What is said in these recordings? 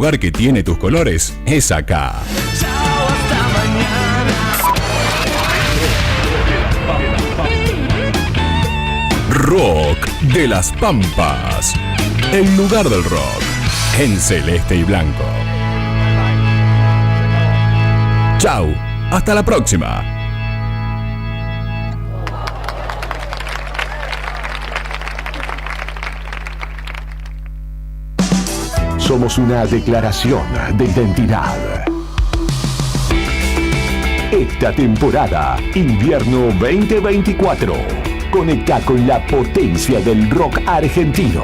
lugar que tiene tus colores es acá. Chao, hasta mañana. Rock de las Pampas. El lugar del rock. En celeste y blanco. Chau. Hasta la próxima. Somos una declaración de identidad. Esta temporada, invierno 2024, conecta con la potencia del rock argentino.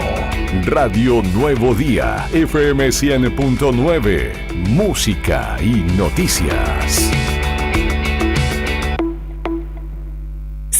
Radio Nuevo Día, FM 100.9, música y noticias.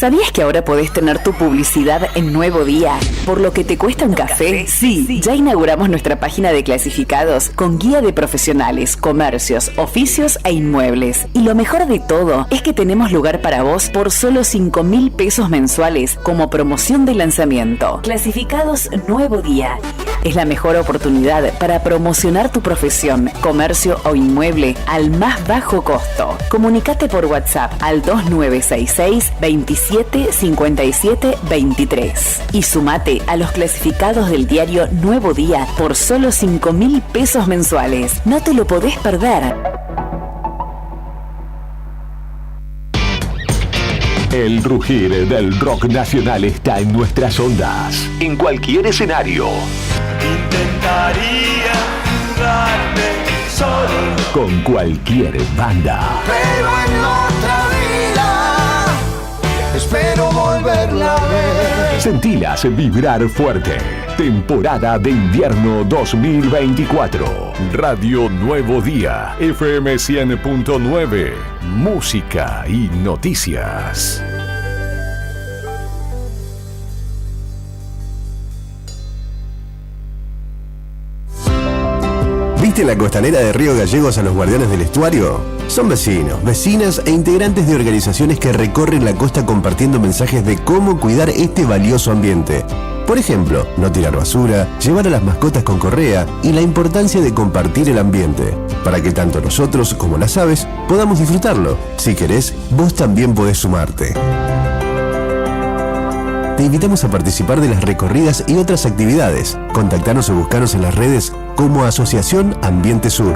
¿Sabías que ahora podés tener tu publicidad en Nuevo Día? ¿Por lo que te cuesta un café? Sí, ya inauguramos nuestra página de clasificados con guía de profesionales, comercios, oficios e inmuebles. Y lo mejor de todo es que tenemos lugar para vos por solo 5.000 pesos mensuales como promoción de lanzamiento. Clasificados Nuevo Día. Es la mejor oportunidad para promocionar tu profesión, comercio o inmueble al más bajo costo. Comunicate por WhatsApp al 2966 27 57 23 y sumate a los clasificados del diario Nuevo Día por solo 5.000 pesos mensuales. No te lo podés perder. El rugir del rock nacional está en nuestras ondas. En cualquier escenario. Intentaría jugarme solo. Con cualquier banda. Pero en otra vida espero volverla a ver. Sentilas vibrar fuerte. Temporada de invierno 2024. Radio Nuevo Día, FM 100.9, música y noticias. ¿Viste la costanera de Río Gallegos a los guardianes del estuario? Son vecinos, vecinas e integrantes de organizaciones que recorren la costa compartiendo mensajes de cómo cuidar este valioso ambiente. Por ejemplo, no tirar basura, llevar a las mascotas con correa y la importancia de compartir el ambiente, para que tanto nosotros como las aves podamos disfrutarlo. Si querés, vos también podés sumarte. Te invitamos a participar de las recorridas y otras actividades. Contactanos o buscanos en las redes como Asociación Ambiente Sur.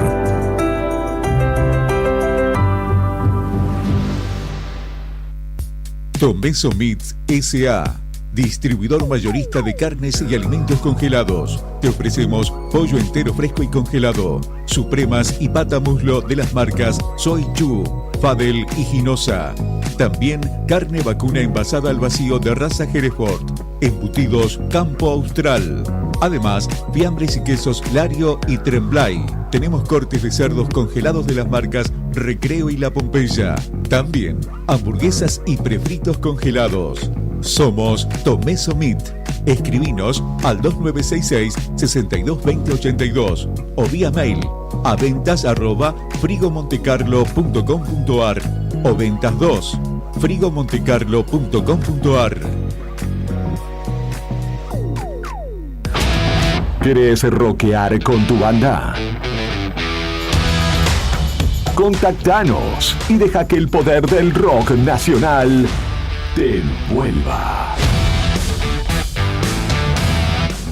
Tomeso Meats S.A., distribuidor mayorista de carnes y alimentos congelados. Te ofrecemos pollo entero fresco y congelado, supremas y pata muslo de las marcas Soy Chu, Fadel y Ginosa. También carne vacuna envasada al vacío de raza Hereford, embutidos Campo Austral. Además, fiambres y quesos Lario y Tremblay. Tenemos cortes de cerdos congelados de las marcas Recreo y La Pompeya. También hamburguesas y prefritos congelados. Somos Tomeso Meat. Escribinos al 2966-622082 o vía mail a ventas@frigomontecarlo.com.ar o ventas 2 frigomontecarlo.com.ar. ¿Querés rockear con tu banda? Contactanos y deja que el poder del rock nacional te envuelva.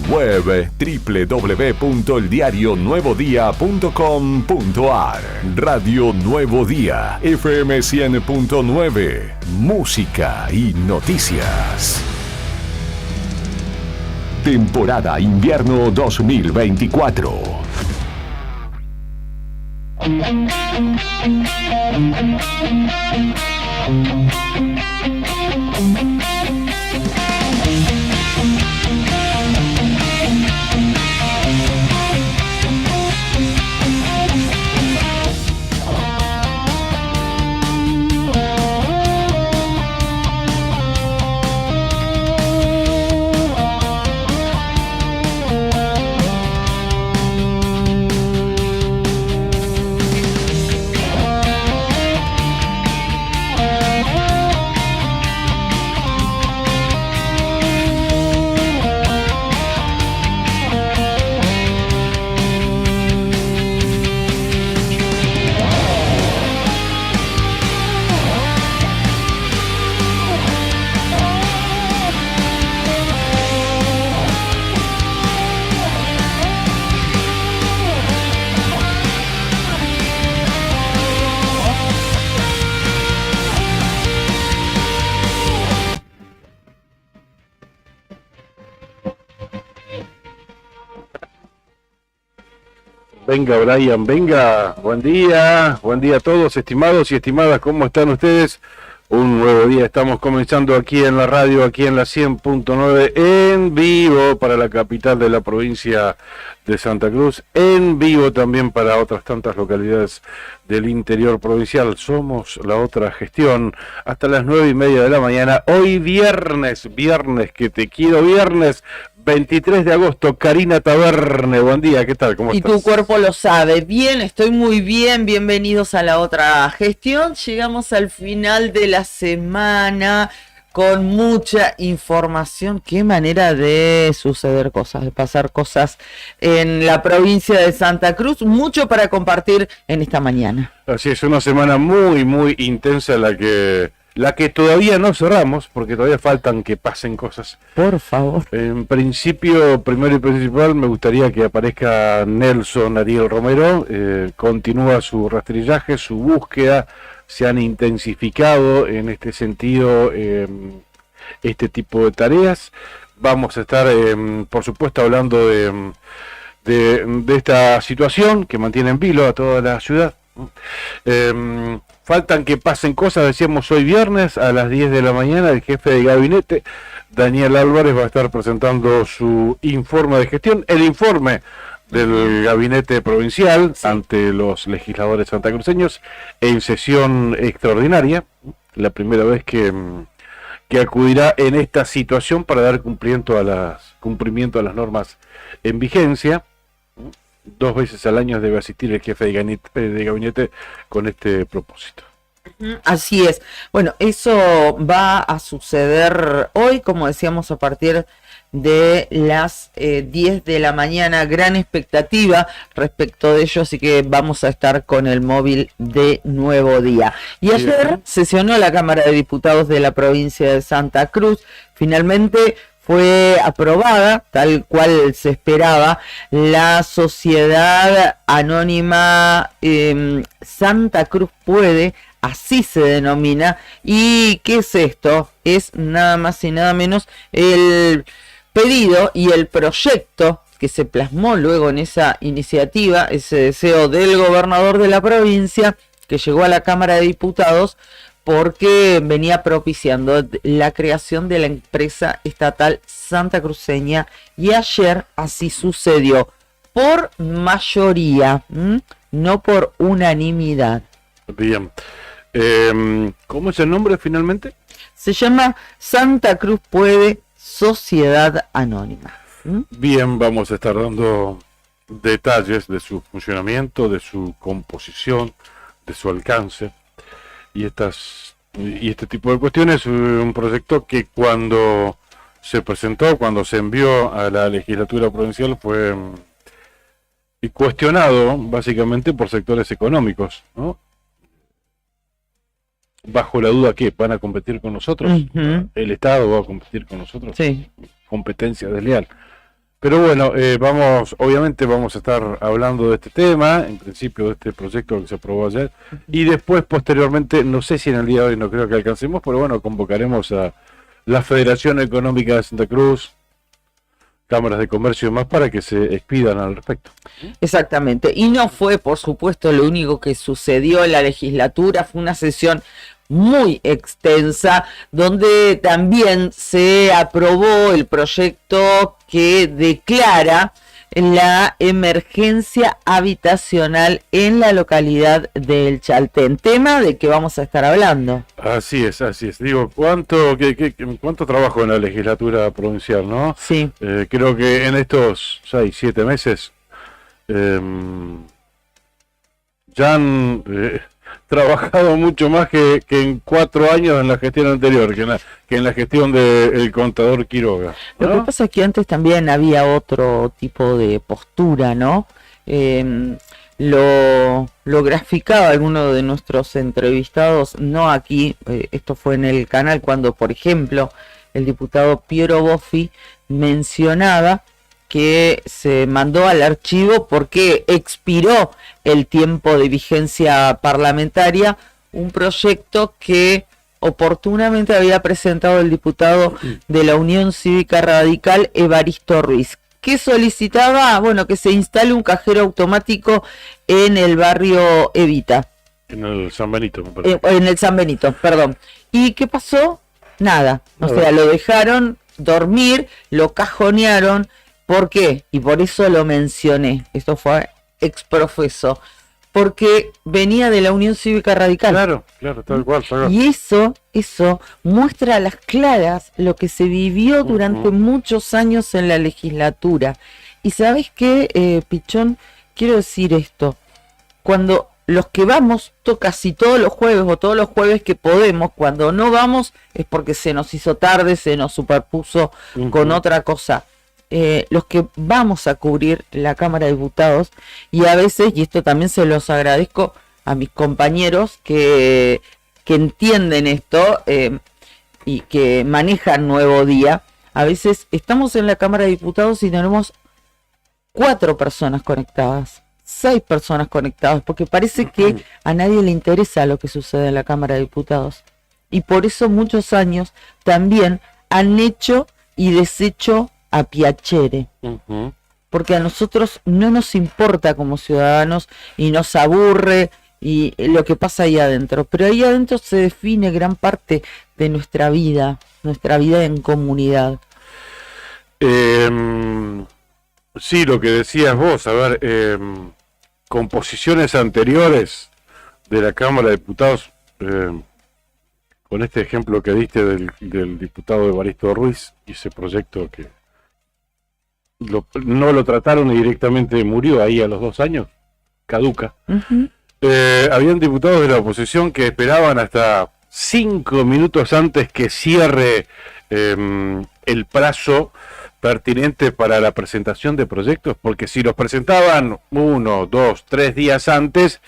Web www.eldiarionuevodia.com.ar. Radio Nuevo Día, FM 100.9, música y noticias. Temporada invierno 2024. Venga, Brian, venga. Buen día a todos, estimados y estimadas, ¿cómo están ustedes? Un nuevo día, estamos comenzando aquí en la radio, aquí en la 100.9, en vivo para la capital de la provincia de Santa Cruz, en vivo también para otras tantas localidades del interior provincial. Somos la otra gestión hasta las 9:30 de la mañana. Hoy viernes, que te quiero viernes, 23 de agosto, Karina Taverne, buen día, ¿qué tal? ¿Cómo estás? Y tu cuerpo lo sabe. Bien, estoy muy bien, bienvenidos a la otra gestión. Llegamos al final de la semana con mucha información. Qué manera de suceder cosas, de pasar cosas en la provincia de Santa Cruz. Mucho para compartir en esta mañana. Así es, una semana muy, muy intensa la que todavía no cerramos, porque todavía faltan que pasen cosas. Por favor. En principio, primero y principal, me gustaría que aparezca Nelson Ariel Romero. Continúa su rastrillaje, su búsqueda. Se han intensificado en este sentido este tipo de tareas. Vamos a estar, por supuesto, hablando de esta situación que mantiene en vilo a toda la ciudad. Faltan que pasen cosas, decíamos hoy viernes a las 10 de la mañana el jefe de gabinete, Daniel Álvarez, va a estar presentando su informe de gestión, el informe del gabinete provincial ante los legisladores santacruceños en sesión extraordinaria, la primera vez que acudirá en esta situación para dar cumplimiento a las normas en vigencia. 2 veces al año debe asistir el jefe de gabinete con este propósito. Así es. Bueno, eso va a suceder hoy, como decíamos, a partir de las 10 de la mañana. Gran expectativa respecto de ello, así que vamos a estar con el móvil de Nuevo Día. Y ayer sesionó la Cámara de Diputados de la provincia de Santa Cruz. Finalmente fue aprobada, tal cual se esperaba, la Sociedad Anónima Santa Cruz Puede, así se denomina. ¿Y qué es esto? Es nada más y nada menos el pedido y el proyecto que se plasmó luego en esa iniciativa, ese deseo del gobernador de la provincia, que llegó a la Cámara de Diputados, porque venía propiciando la creación de la empresa estatal santacruceña, y ayer así sucedió, por mayoría, no por unanimidad. Bien. ¿Cómo es el nombre finalmente? Se llama Santa Cruz Puede, Sociedad Anónima. Bien, vamos a estar dando detalles de su funcionamiento, de su composición, de su alcance. Y este tipo de cuestiones, un proyecto que cuando se presentó, cuando se envió a la legislatura provincial, fue cuestionado básicamente por sectores económicos, ¿no? Bajo la duda que van a competir con nosotros, el Estado va a competir con nosotros, sí. Competencia desleal. Pero bueno, obviamente vamos a estar hablando de este tema, en principio de este proyecto que se aprobó ayer, y después, posteriormente, no sé si en el día de hoy no creo que alcancemos, pero bueno, convocaremos a la Federación Económica de Santa Cruz, cámaras de comercio y demás, para que se expidan al respecto. Exactamente, y no fue, por supuesto, lo único que sucedió en la legislatura. Fue una sesión muy extensa, donde también se aprobó el proyecto que declara la emergencia habitacional en la localidad del Chaltén, tema de que vamos a estar hablando. Así es. Digo, ¿cuánto trabajo en la legislatura provincial, no? Sí. Creo que en estos 6-7 meses ya han trabajado mucho más que en 4 años en la gestión anterior, que en la gestión del contador Quiroga, ¿no? Lo que pasa es que antes también había otro tipo de postura, ¿no? Lo graficaba alguno de nuestros entrevistados, no aquí, esto fue en el canal, cuando, por ejemplo, el diputado Piero Boffi mencionaba que se mandó al archivo porque expiró el tiempo de vigencia parlamentaria un proyecto que oportunamente había presentado el diputado de la Unión Cívica Radical, Evaristo Ruiz. que solicitaba, bueno, que se instale un cajero automático en el barrio Evita. En el San Benito, me parece. En el San Benito, perdón. ¿Y qué pasó? Nada. O sea, lo dejaron dormir, lo cajonearon. ¿Por qué? Y por eso lo mencioné. Esto fue exprofeso. Porque venía de la Unión Cívica Radical. Claro, tal cual. Y eso muestra a las claras lo que se vivió durante muchos años en la legislatura. Y ¿sabes qué, Pichón? Quiero decir esto. Cuando los que vamos, casi todos los jueves o todos los jueves que podemos, cuando no vamos es porque se nos hizo tarde, se nos superpuso con otra cosa. Los que vamos a cubrir la Cámara de Diputados, y a veces, y esto también se los agradezco a mis compañeros que entienden esto y que manejan Nuevo Día, a veces estamos en la Cámara de Diputados y tenemos 4 personas conectadas, 6 personas conectadas, porque parece que a nadie le interesa lo que sucede en la Cámara de Diputados. Y por eso muchos años también han hecho y deshecho a Piacere, porque a nosotros no nos importa como ciudadanos y nos aburre y lo que pasa ahí adentro, pero ahí adentro se define gran parte de nuestra vida en comunidad. Sí, lo que decías vos, a ver, composiciones anteriores de la Cámara de Diputados, con este ejemplo que diste del diputado Evaristo Ruiz y ese proyecto que no lo trataron y directamente murió ahí a los 2 años, caduca. Habían diputados de la oposición que esperaban hasta 5 minutos antes que cierre el plazo pertinente para la presentación de proyectos, porque si los presentaban 1, 2, 3 días antes,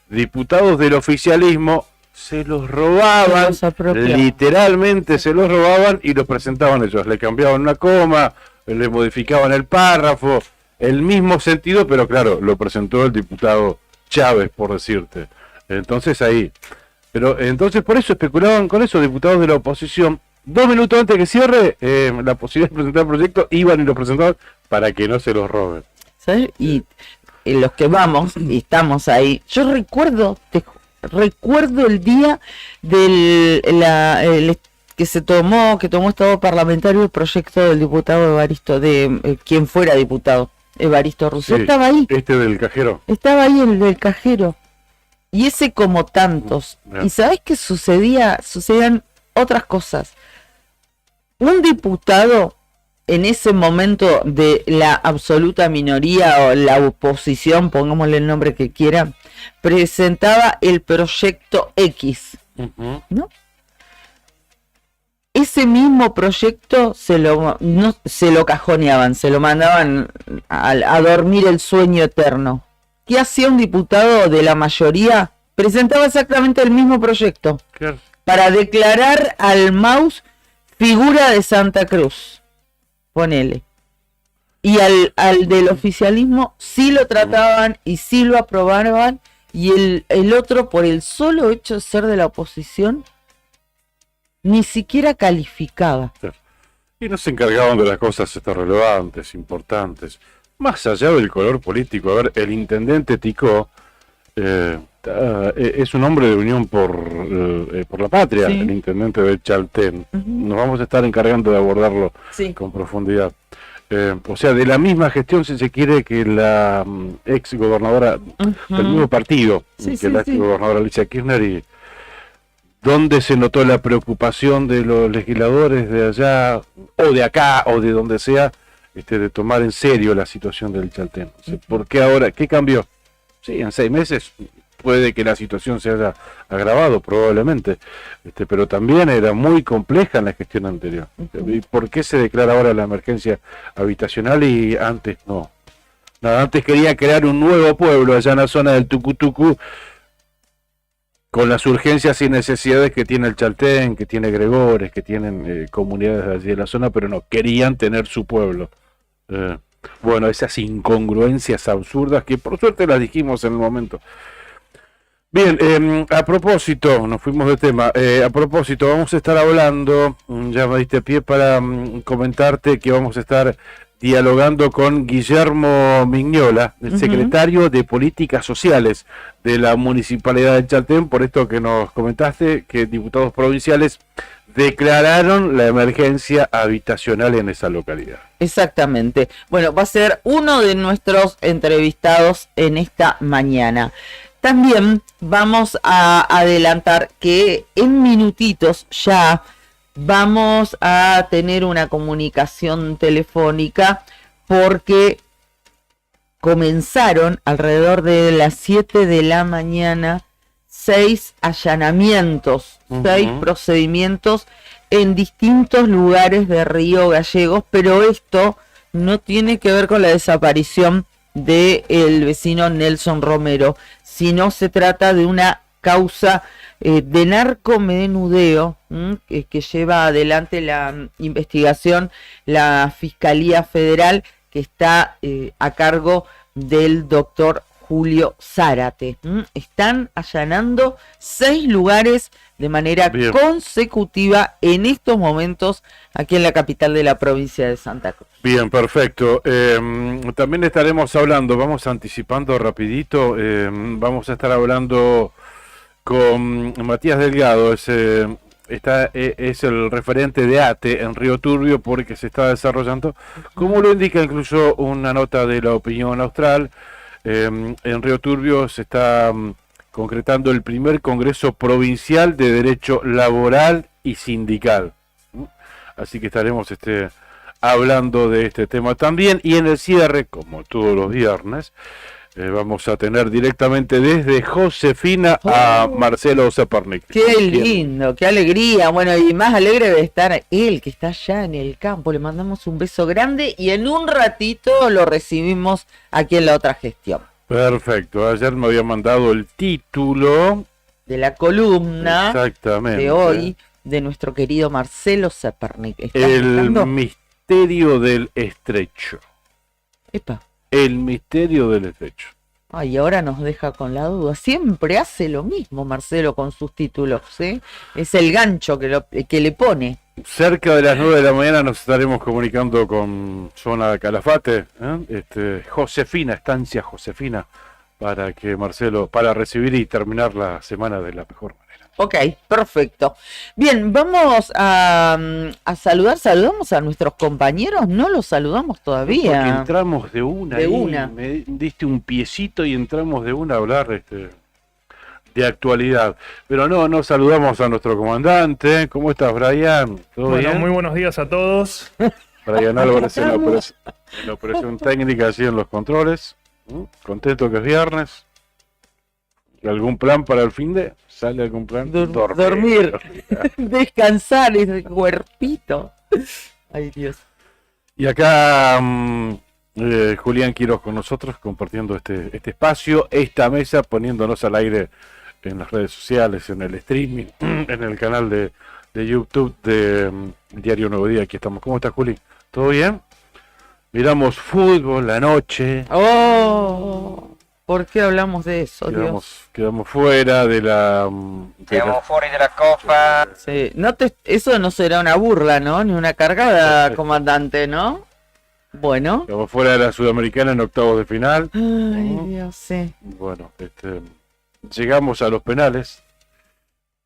diputados del oficialismo se los robaban, literalmente se los robaban y los presentaban ellos, le cambiaban una coma, le modificaban el párrafo, el mismo sentido, pero claro, lo presentó el diputado Chávez, por decirte. Entonces entonces por eso especulaban con eso, diputados de la oposición, 2 minutos antes que cierre, la posibilidad de presentar el proyecto, iban y lo presentaban para que no se los roben. ¿Sabes? Y los que vamos y estamos ahí, yo recuerdo el día que tomó estado parlamentario el proyecto del diputado Evaristo, quien fuera diputado, Evaristo Russo. Sí, estaba ahí. Del cajero. Estaba ahí el del cajero. Y ese como tantos. ¿Y sabés qué sucedía? Sucedían otras cosas. Un diputado en ese momento de la absoluta minoría o la oposición, pongámosle el nombre que quieran, presentaba el proyecto X, ¿no? Ese mismo proyecto se lo cajoneaban, se lo mandaban a dormir el sueño eterno. ¿Qué hacía un diputado de la mayoría? Presentaba exactamente el mismo proyecto para declarar al Maus figura de Santa Cruz. Ponele. Y al del oficialismo sí lo trataban y sí lo aprobaban, y el otro, por el solo hecho de ser de la oposición, ni siquiera calificaba. Y no se encargaban de las cosas relevantes, importantes. Más allá del color político, a ver, el intendente Ticó es un hombre de Unión por la Patria, el intendente de Chaltén. Nos vamos a estar encargando de abordarlo con profundidad. O sea, de la misma gestión, si se quiere, que la ex gobernadora del mismo partido, la ex gobernadora Alicia Kirchner, y donde se notó la preocupación de los legisladores de allá, o de acá, o de donde sea, de tomar en serio la situación del Chaltén. O sea, ¿por qué ahora? ¿Qué cambió? Sí, en 6 meses puede que la situación se haya agravado, probablemente, pero también era muy compleja en la gestión anterior. ¿Y por qué se declara ahora la emergencia habitacional y antes no? Nada, antes quería crear un nuevo pueblo allá en la zona del Tucutucu, con las urgencias y necesidades que tiene el Chaltén, que tiene Gregores, que tienen comunidades allí de la zona, pero no, querían tener su pueblo. Bueno, esas incongruencias absurdas que por suerte las dijimos en el momento. Bien, a propósito, nos fuimos de tema, a propósito, vamos a estar hablando, ya me diste pie para comentarte que vamos a estar dialogando con Guillermo Mignola, el secretario de Políticas Sociales de la Municipalidad de Chaltén, por esto que nos comentaste, que diputados provinciales declararon la emergencia habitacional en esa localidad. Exactamente. Bueno, va a ser uno de nuestros entrevistados en esta mañana. También vamos a adelantar que en minutitos ya vamos a tener una comunicación telefónica porque comenzaron alrededor de las 7 de la mañana 6 allanamientos, 6 procedimientos en distintos lugares de Río Gallegos, pero esto no tiene que ver con la desaparición del vecino Nelson Romero, sino se trata de una causa de narcomenudeo que lleva adelante la investigación la Fiscalía Federal, que está a cargo del doctor Julio Zárate. Están allanando 6 lugares de manera consecutiva en estos momentos aquí en la capital de la provincia de Santa Cruz. Bien, perfecto. También estaremos hablando, vamos anticipando rapidito, vamos a estar hablando con Matías Delgado, es el referente de ATE en Río Turbio, porque se está desarrollando, como lo indica incluso una nota de La Opinión Austral. En Río Turbio se está concretando el primer Congreso Provincial de Derecho Laboral y Sindical. Así que estaremos hablando de este tema también. Y en el cierre, como todos los viernes, vamos a tener directamente desde Josefina a Marcelo Zepernik. ¡Qué lindo! ¡Qué alegría! Bueno, y más alegre de estar él, que está allá en el campo. Le mandamos un beso grande y en un ratito lo recibimos aquí en la otra gestión. Perfecto. Ayer me había mandado el título de la columna de hoy de nuestro querido Marcelo Zepernik. El misterio del estrecho. Epa. El misterio del estrecho. Ay, ahora nos deja con la duda. Siempre hace lo mismo Marcelo con sus títulos, ¿sí? Es el gancho que le pone. Cerca de las 9 de la mañana nos estaremos comunicando con Zona Calafate, Josefina, Estancia Josefina, para que Marcelo, para recibir y terminar la semana de la mejor manera. Ok, perfecto. Bien, vamos a saludamos a nuestros compañeros, no los saludamos todavía. Porque entramos de una. Me diste un piecito y entramos de una a hablar de actualidad. Pero no saludamos a nuestro comandante. ¿Cómo estás, Brian? ¿Todo bien? Muy buenos días a todos. Brian Álvarez en la operación técnica, así en los controles. Contento que es viernes. ¿Algún plan para el fin de? ¿Sale algún plan? Dormir. Descansar ese cuerpito. Ay, Dios. Y acá Julián Quiroz con nosotros, compartiendo este espacio, esta mesa, poniéndonos al aire en las redes sociales, en el streaming, en el canal de YouTube de Diario Nuevo Día. Aquí estamos. ¿Cómo estás, Juli? ¿Todo bien? Miramos fútbol la noche. ¡Oh! ¿Por qué hablamos de eso, quedamos fuera de la... Quedamos fuera de la copa. Sí. Eso no será una burla, ¿no? Ni una cargada, comandante, ¿no? Bueno. Quedamos fuera de la Sudamericana en octavos de final. Ay, Dios, sí. Bueno, llegamos a los penales.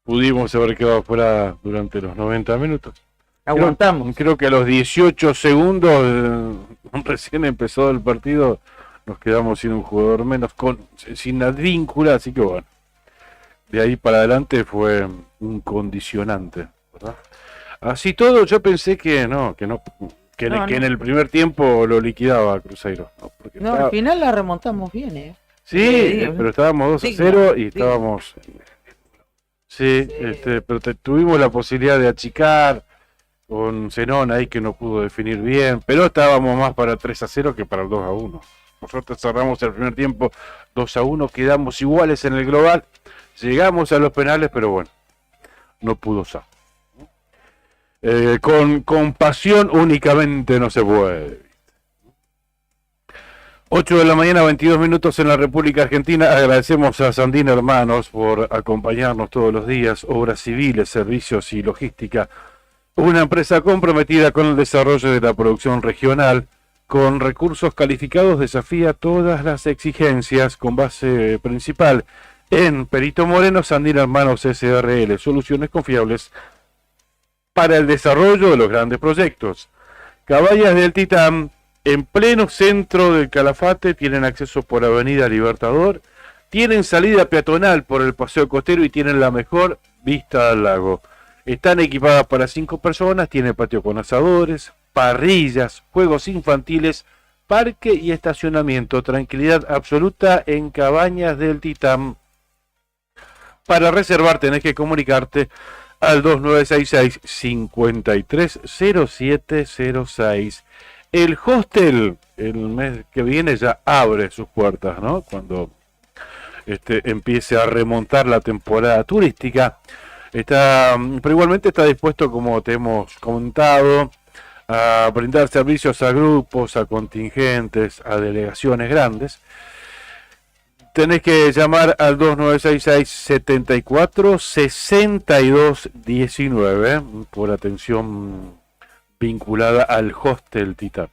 Pudimos haber quedado fuera durante los 90 minutos. Aguantamos. Creo que a los 18 segundos, recién empezó el partido, nos quedamos sin un jugador menos, sin Advíncula, así que bueno, de ahí para adelante fue un condicionante, ¿verdad? Así todo, yo pensé que en el primer tiempo lo liquidaba Cruzeiro. Al final la remontamos bien, ¿eh? Sí, pero estábamos 2-0 y estábamos... Sí, pero tuvimos la posibilidad de achicar con Zenón ahí que no pudo definir bien, pero estábamos más para 3-0 que para el 2-1. Nosotros cerramos el primer tiempo 2-1, quedamos iguales en el global, llegamos a los penales, pero bueno, no pudo ser. Con pasión únicamente no se puede. 8 de la mañana, 22 minutos en la República Argentina. Agradecemos a Sandín Hermanos por acompañarnos todos los días. Obras civiles, servicios y logística. Una empresa comprometida con el desarrollo de la producción regional. con recursos calificados desafía todas las exigencias con base principal en Perito Moreno, Sandín Hermanos SRL, soluciones confiables para el desarrollo de los grandes proyectos. Cabañas del Titán, en pleno centro del Calafate, tienen acceso por Avenida Libertador, tienen salida peatonal por el Paseo Costero y tienen la mejor vista al lago. Están equipadas para 5 personas, tiene patio con asadores, parrillas, juegos infantiles, parque y estacionamiento. Tranquilidad absoluta en Cabañas del Titán. Para reservar tenés que comunicarte al 2966-530706. El hostel el mes que viene ya abre sus puertas, ¿no? Cuando empiece a remontar la temporada turística. Pero igualmente está dispuesto, como te hemos contado, a brindar servicios a grupos, a contingentes, a delegaciones grandes. Tenés que llamar al 2966-74-6219 por atención vinculada al Hostel Titán.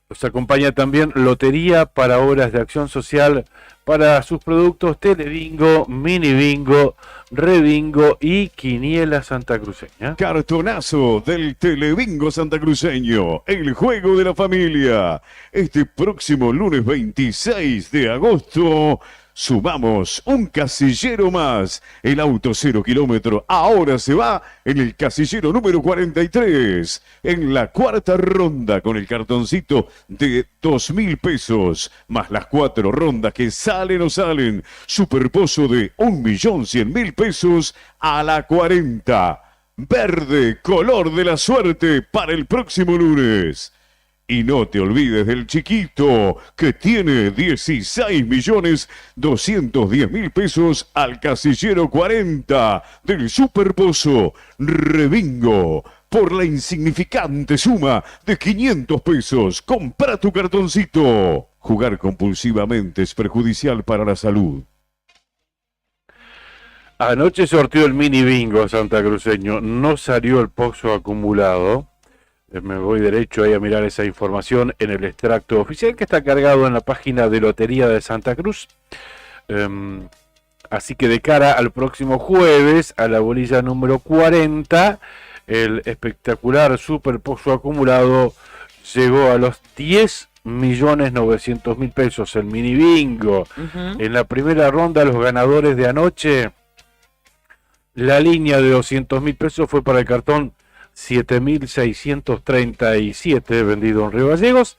Nos acompaña también Lotería para Obras de Acción Social para sus productos Telebingo, Mini Bingo, Rebingo y Quiniela Santacruceña. Cartonazo del Telebingo santacruceño, el juego de la familia. Este próximo lunes 26 de agosto sumamos un casillero más. El auto 0 kilómetro ahora se va en el casillero número 43. En la cuarta ronda con el cartoncito de 2.000 pesos. Más las 4 rondas que salen o salen. Superpozo de 1.100.000 pesos a la 40. Verde, color de la suerte para el próximo lunes. Y no te olvides del chiquito, que tiene 16.210.000 pesos al casillero 40 del Superpozo Rebingo. Por la insignificante suma de 500 pesos, compra tu cartoncito. Jugar compulsivamente es perjudicial para la salud. Anoche sorteó el Mini Bingo santacruceño, no salió el pozo acumulado. Me voy derecho ahí a mirar esa información en el extracto oficial que está cargado en la página de Lotería de Santa Cruz. Así que de cara al próximo jueves, a la bolilla número 40, el espectacular superpozo acumulado llegó a los 10.900.000 pesos. El mini bingo. En la primera ronda, los ganadores de anoche, la línea de 200.000 pesos fue para el cartón 7.637 vendido en Río Gallegos.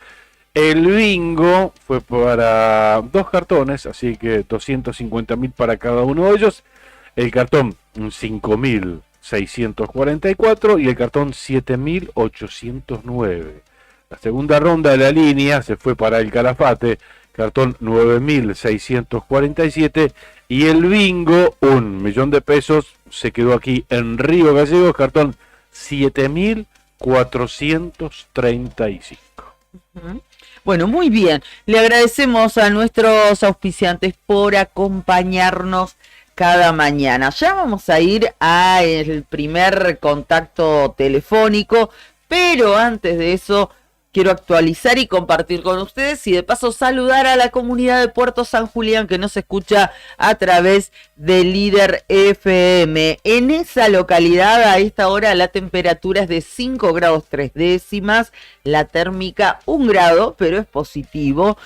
El bingo fue para 2 cartones, así que 250.000 para cada uno de ellos. El cartón 5.644 y el cartón 7.809. La segunda ronda de la línea se fue para el Calafate, cartón 9.647, y el bingo, 1.000.000 de pesos, se quedó aquí en Río Gallegos, cartón 7.435. Bueno, muy bien. Le agradecemos a nuestros auspiciantes por acompañarnos cada mañana. Ya vamos a ir a el primer contacto telefónico, pero antes de eso quiero actualizar y compartir con ustedes y de paso saludar a la comunidad de Puerto San Julián que nos escucha a través de Líder FM. En esa localidad a esta hora la temperatura es de 5 grados 3 décimas, la térmica 1 grado, pero es positivo.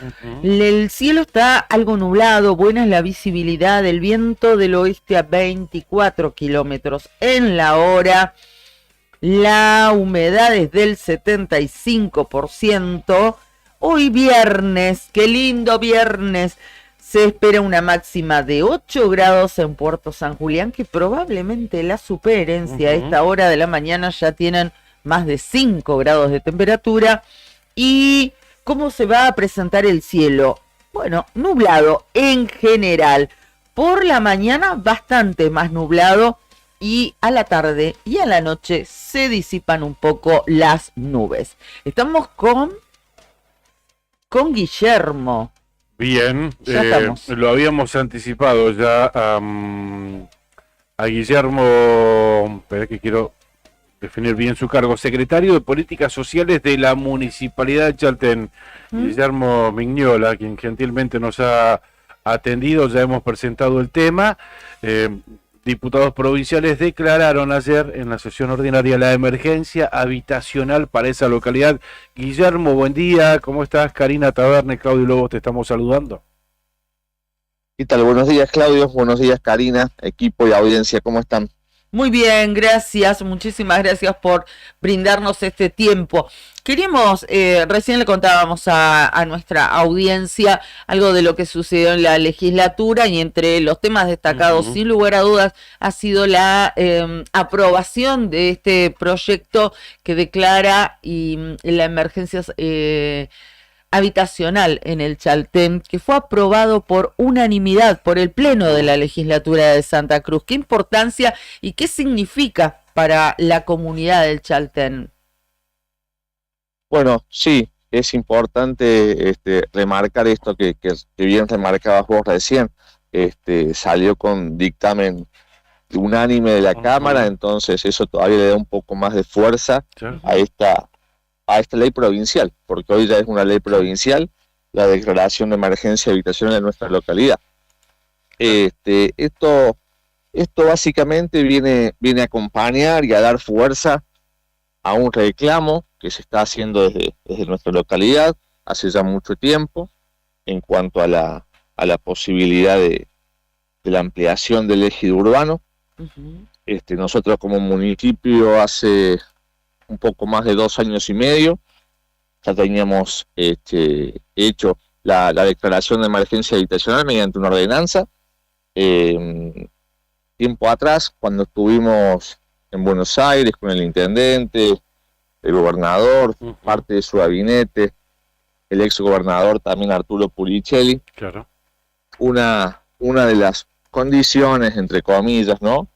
El cielo está algo nublado, buena es la visibilidad, el viento del oeste a 24 kilómetros en la hora. La humedad es del 75%. Hoy viernes, qué lindo viernes, se espera una máxima de 8 grados en Puerto San Julián, que probablemente la superen. Si a esta hora de la mañana ya tienen más de 5 grados de temperatura. ¿Y cómo se va a presentar el cielo? Bueno, nublado en general. Por la mañana bastante más nublado. Y a la tarde y a la noche se disipan un poco las nubes. Estamos con Guillermo. Bien, lo habíamos anticipado ya a Guillermo. Espera que quiero definir bien su cargo, secretario de Políticas Sociales de la Municipalidad de Chaltén, Guillermo Mignola, quien gentilmente nos ha atendido. Ya hemos presentado el tema. Diputados provinciales declararon ayer en la sesión ordinaria la emergencia habitacional para esa localidad. Guillermo, buen día, ¿cómo estás? Karina Taverne, Claudio Lobos, te estamos saludando. ¿Qué tal? Buenos días, Claudio, buenos días, Karina, equipo y audiencia, ¿cómo están? Muy bien, gracias, muchísimas gracias por brindarnos este tiempo. Queríamos, recién le contábamos a nuestra audiencia algo de lo que sucedió en la legislatura, y entre los temas destacados, sin lugar a dudas, ha sido la aprobación de este proyecto que declara la emergencia habitacional en el Chaltén, que fue aprobado por unanimidad por el Pleno de la Legislatura de Santa Cruz. ¿Qué importancia y qué significa para la comunidad del Chaltén? Bueno, sí, es importante remarcar esto que bien remarcabas vos recién. Salió con dictamen unánime de la Cámara, entonces eso todavía le da un poco más de fuerza a esta ley provincial, porque hoy ya es una ley provincial, la declaración de emergencia habitacional en nuestra localidad. Esto básicamente viene a acompañar y a dar fuerza a un reclamo que se está haciendo desde nuestra localidad hace ya mucho tiempo, en cuanto a la posibilidad de la ampliación del ejido urbano. Nosotros como municipio hace un poco más de 2 años y medio ya teníamos hecho la declaración de emergencia habitacional mediante una ordenanza. Tiempo atrás, cuando estuvimos en Buenos Aires con el intendente, el gobernador, parte de su gabinete, el ex gobernador también Arturo Pulicelli, una de las condiciones, entre comillas, ¿no?,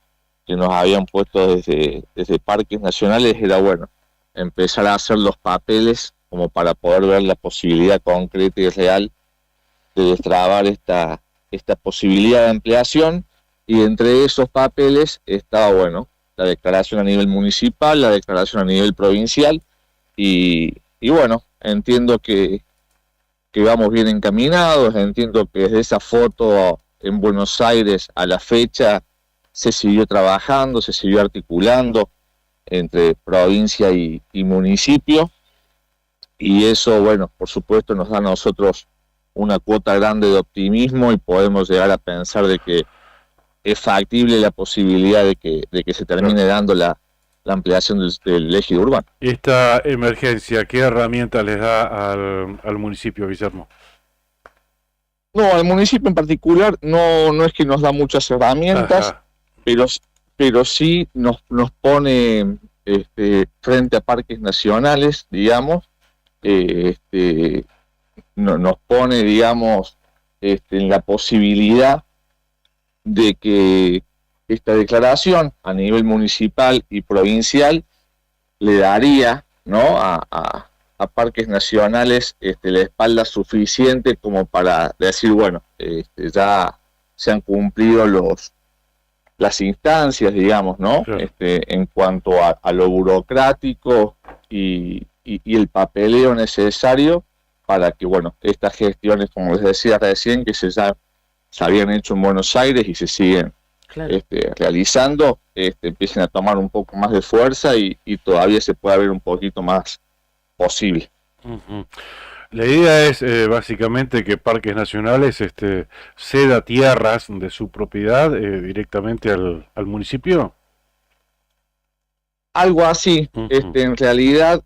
que nos habían puesto desde Parques Nacionales era, bueno, empezar a hacer los papeles como para poder ver la posibilidad concreta y real de destrabar esta posibilidad de ampliación, y entre esos papeles estaba, bueno, la declaración a nivel municipal, la declaración a nivel provincial, y bueno, entiendo que vamos bien encaminados, entiendo que desde esa foto en Buenos Aires a la fecha se siguió trabajando, se siguió articulando entre provincia y municipio, y eso, bueno, por supuesto nos da a nosotros una cuota grande de optimismo, y podemos llegar a pensar de que es factible la posibilidad de que se termine dando la ampliación del ejido urbano. Esta emergencia, ¿qué herramientas les da al municipio, Guillermo? No, al municipio en particular no es que nos da muchas herramientas, pero sí nos pone frente a parques nacionales, digamos, nos pone, digamos, en la posibilidad de que esta declaración a nivel municipal y provincial le daría, ¿no?, a parques nacionales la espalda suficiente como para decir, bueno, ya se han cumplido las instancias, digamos, ¿no?, en cuanto a lo burocrático y el papeleo necesario para que, bueno, estas gestiones, como les decía recién, que se habían hecho en Buenos Aires y se siguen realizando, empiecen a tomar un poco más de fuerza y todavía se pueda ver un poquito más posible. La idea es básicamente que Parques Nacionales ceda tierras de su propiedad directamente al municipio. Algo así. En realidad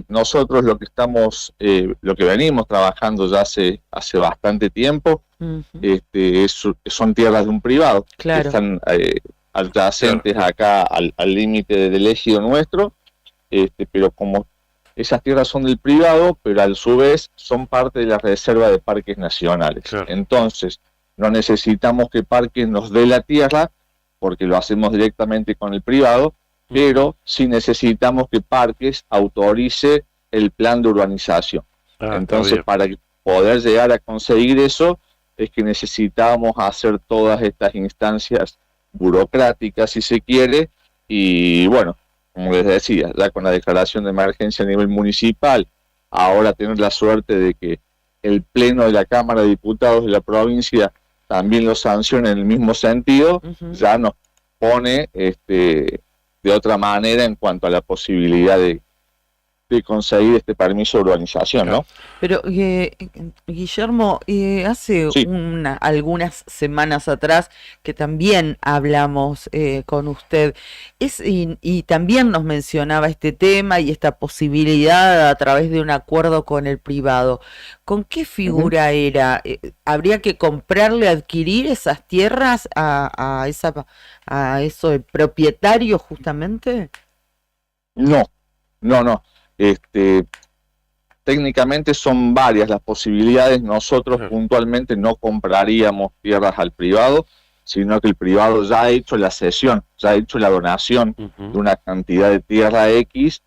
nosotros lo que venimos trabajando ya hace bastante tiempo, son tierras de un privado, que están adyacentes acá al límite del ejido nuestro, pero como esas tierras son del privado, pero a su vez son parte de la reserva de Parques Nacionales. Entonces, no necesitamos que Parques nos dé la tierra, porque lo hacemos directamente con el privado, pero sí necesitamos que Parques autorice el plan de urbanización. Entonces, para poder llegar a conseguir eso, es que necesitamos hacer todas estas instancias burocráticas, si se quiere, y bueno, como les decía, ya con la declaración de emergencia a nivel municipal, ahora tener la suerte de que el Pleno de la Cámara de Diputados de la provincia también lo sancione en el mismo sentido, ya nos pone de otra manera en cuanto a la posibilidad de conseguir este permiso de urbanización, ¿no? Pero, Guillermo, hace algunas semanas atrás que también hablamos con usted, y también nos mencionaba este tema y esta posibilidad a través de un acuerdo con el privado. ¿Con qué figura era? ¿Habría que comprarle, adquirir esas tierras a eso, el propietario justamente? No. Técnicamente son varias las posibilidades. Nosotros puntualmente no compraríamos tierras al privado, sino que el privado ya ha hecho la cesión, ya ha hecho la donación de una cantidad de tierra X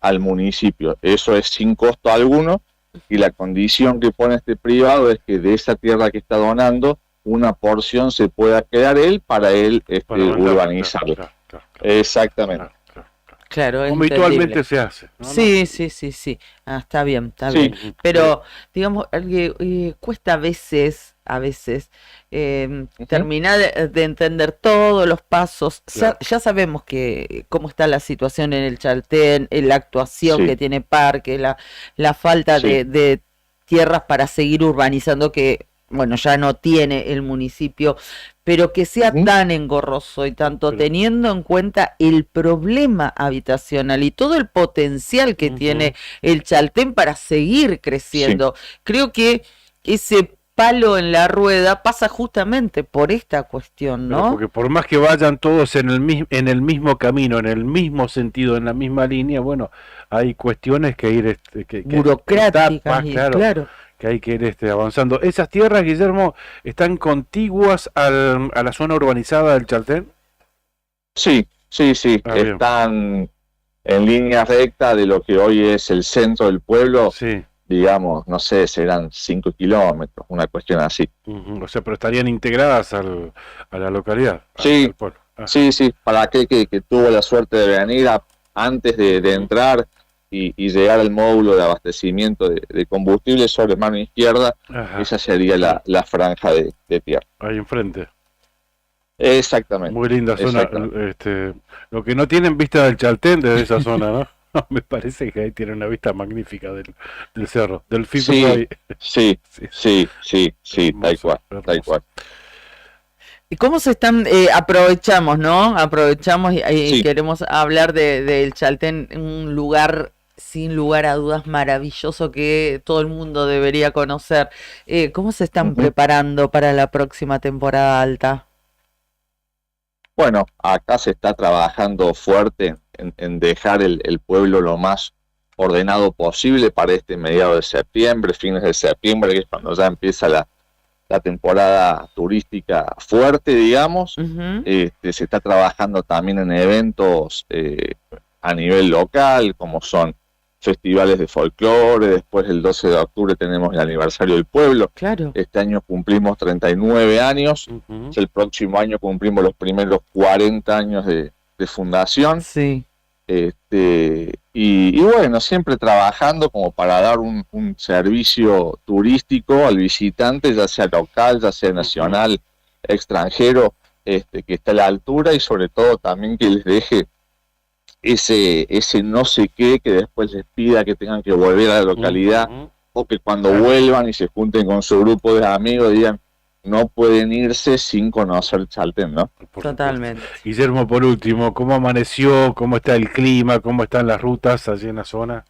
al municipio. Eso es sin costo alguno, y la condición que pone este privado es que de esa tierra que está donando, una porción se pueda quedar él para él urbanizarla. Claro. Exactamente. Claro, como habitualmente se hace, ¿no? Sí. Está bien. Pero, digamos, cuesta a veces terminar de entender todos los pasos. Claro. Ya sabemos cómo está la situación en el Chaltén, la actuación que tiene Parque, la falta de tierras para seguir urbanizando que, bueno, ya no tiene el municipio, pero que sea tan engorroso y tanto teniendo en cuenta el problema habitacional y todo el potencial que tiene el Chaltén para seguir creciendo. Creo que ese palo en la rueda pasa justamente por esta cuestión, ¿no? Pero porque por más que vayan todos en el mismo camino, en el mismo sentido, en la misma línea, bueno, hay cuestiones que ir burocráticas, claro, que hay que ir avanzando. ¿Esas tierras, Guillermo, están contiguas a la zona urbanizada del Chaltén? Sí. Están en línea recta de lo que hoy es el centro del pueblo. Sí. Digamos, no sé, serán 5 kilómetros, una cuestión así. O sea, pero estarían integradas a la localidad. Sí, sí, para aquel que tuvo la suerte de venir antes de entrar y llegar al módulo de abastecimiento de combustible sobre mano izquierda, esa sería la franja de tierra. Ahí enfrente. Exactamente. Muy linda zona. Lo que no tienen vista del Chaltén desde esa zona, ¿no? Me parece que ahí tiene una vista magnífica del cerro, del Fico. Sí, tal cual. ¿Y cómo se están, aprovechamos, ¿no? Aprovechamos y queremos hablar del Chaltén, un lugar sin lugar a dudas maravilloso que todo el mundo debería conocer. ¿Cómo se están preparando para la próxima temporada alta? Bueno, acá se está trabajando fuerte en dejar el pueblo lo más ordenado posible para mediado de septiembre, fines de septiembre, que es cuando ya empieza la temporada turística fuerte, digamos. Se está trabajando también en eventos a nivel local, como son festivales de folclore. Después el 12 de octubre tenemos el aniversario del pueblo. Claro. Este año cumplimos 39 años. El próximo año cumplimos los primeros 40 años de fundación. Sí. Y bueno, siempre trabajando como para dar un servicio turístico al visitante, ya sea local, ya sea nacional, extranjero, que esté a la altura, y sobre todo también que les deje ese no sé qué, que después les pida que tengan que volver a la localidad, o que cuando vuelvan y se junten con su grupo de amigos digan, no pueden irse sin conocer Chaltén, ¿no? Totalmente. Guillermo, por último, ¿cómo amaneció? ¿Cómo está el clima? ¿Cómo están las rutas allí en la zona?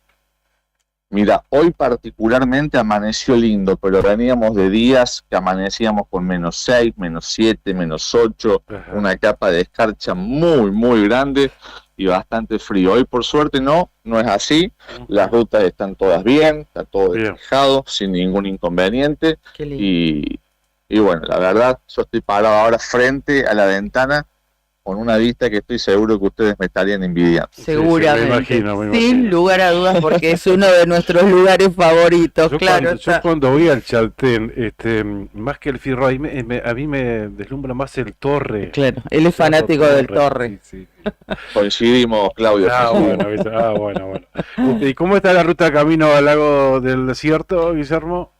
Mira, hoy particularmente amaneció lindo, pero veníamos de días que amanecíamos con -6, -7, -8, una capa de escarcha muy, muy grande y bastante frío. Hoy por suerte no es así. Las rutas están todas bien, está todo despejado, sin ningún inconveniente. Qué lindo. Y bueno, la verdad, yo estoy parado ahora frente a la ventana con una vista que estoy seguro que ustedes me estarían envidiando. Seguramente, me imagino. sin lugar a dudas, porque es uno de nuestros lugares favoritos, claro. Yo cuando voy al Chaltén, más que el Firro, a mí me deslumbra más el Torre. Claro, él es fanático del Torre. Sí. Coincidimos, Claudio. Bueno. ¿Y cómo está la ruta camino al lago del desierto, Guillermo?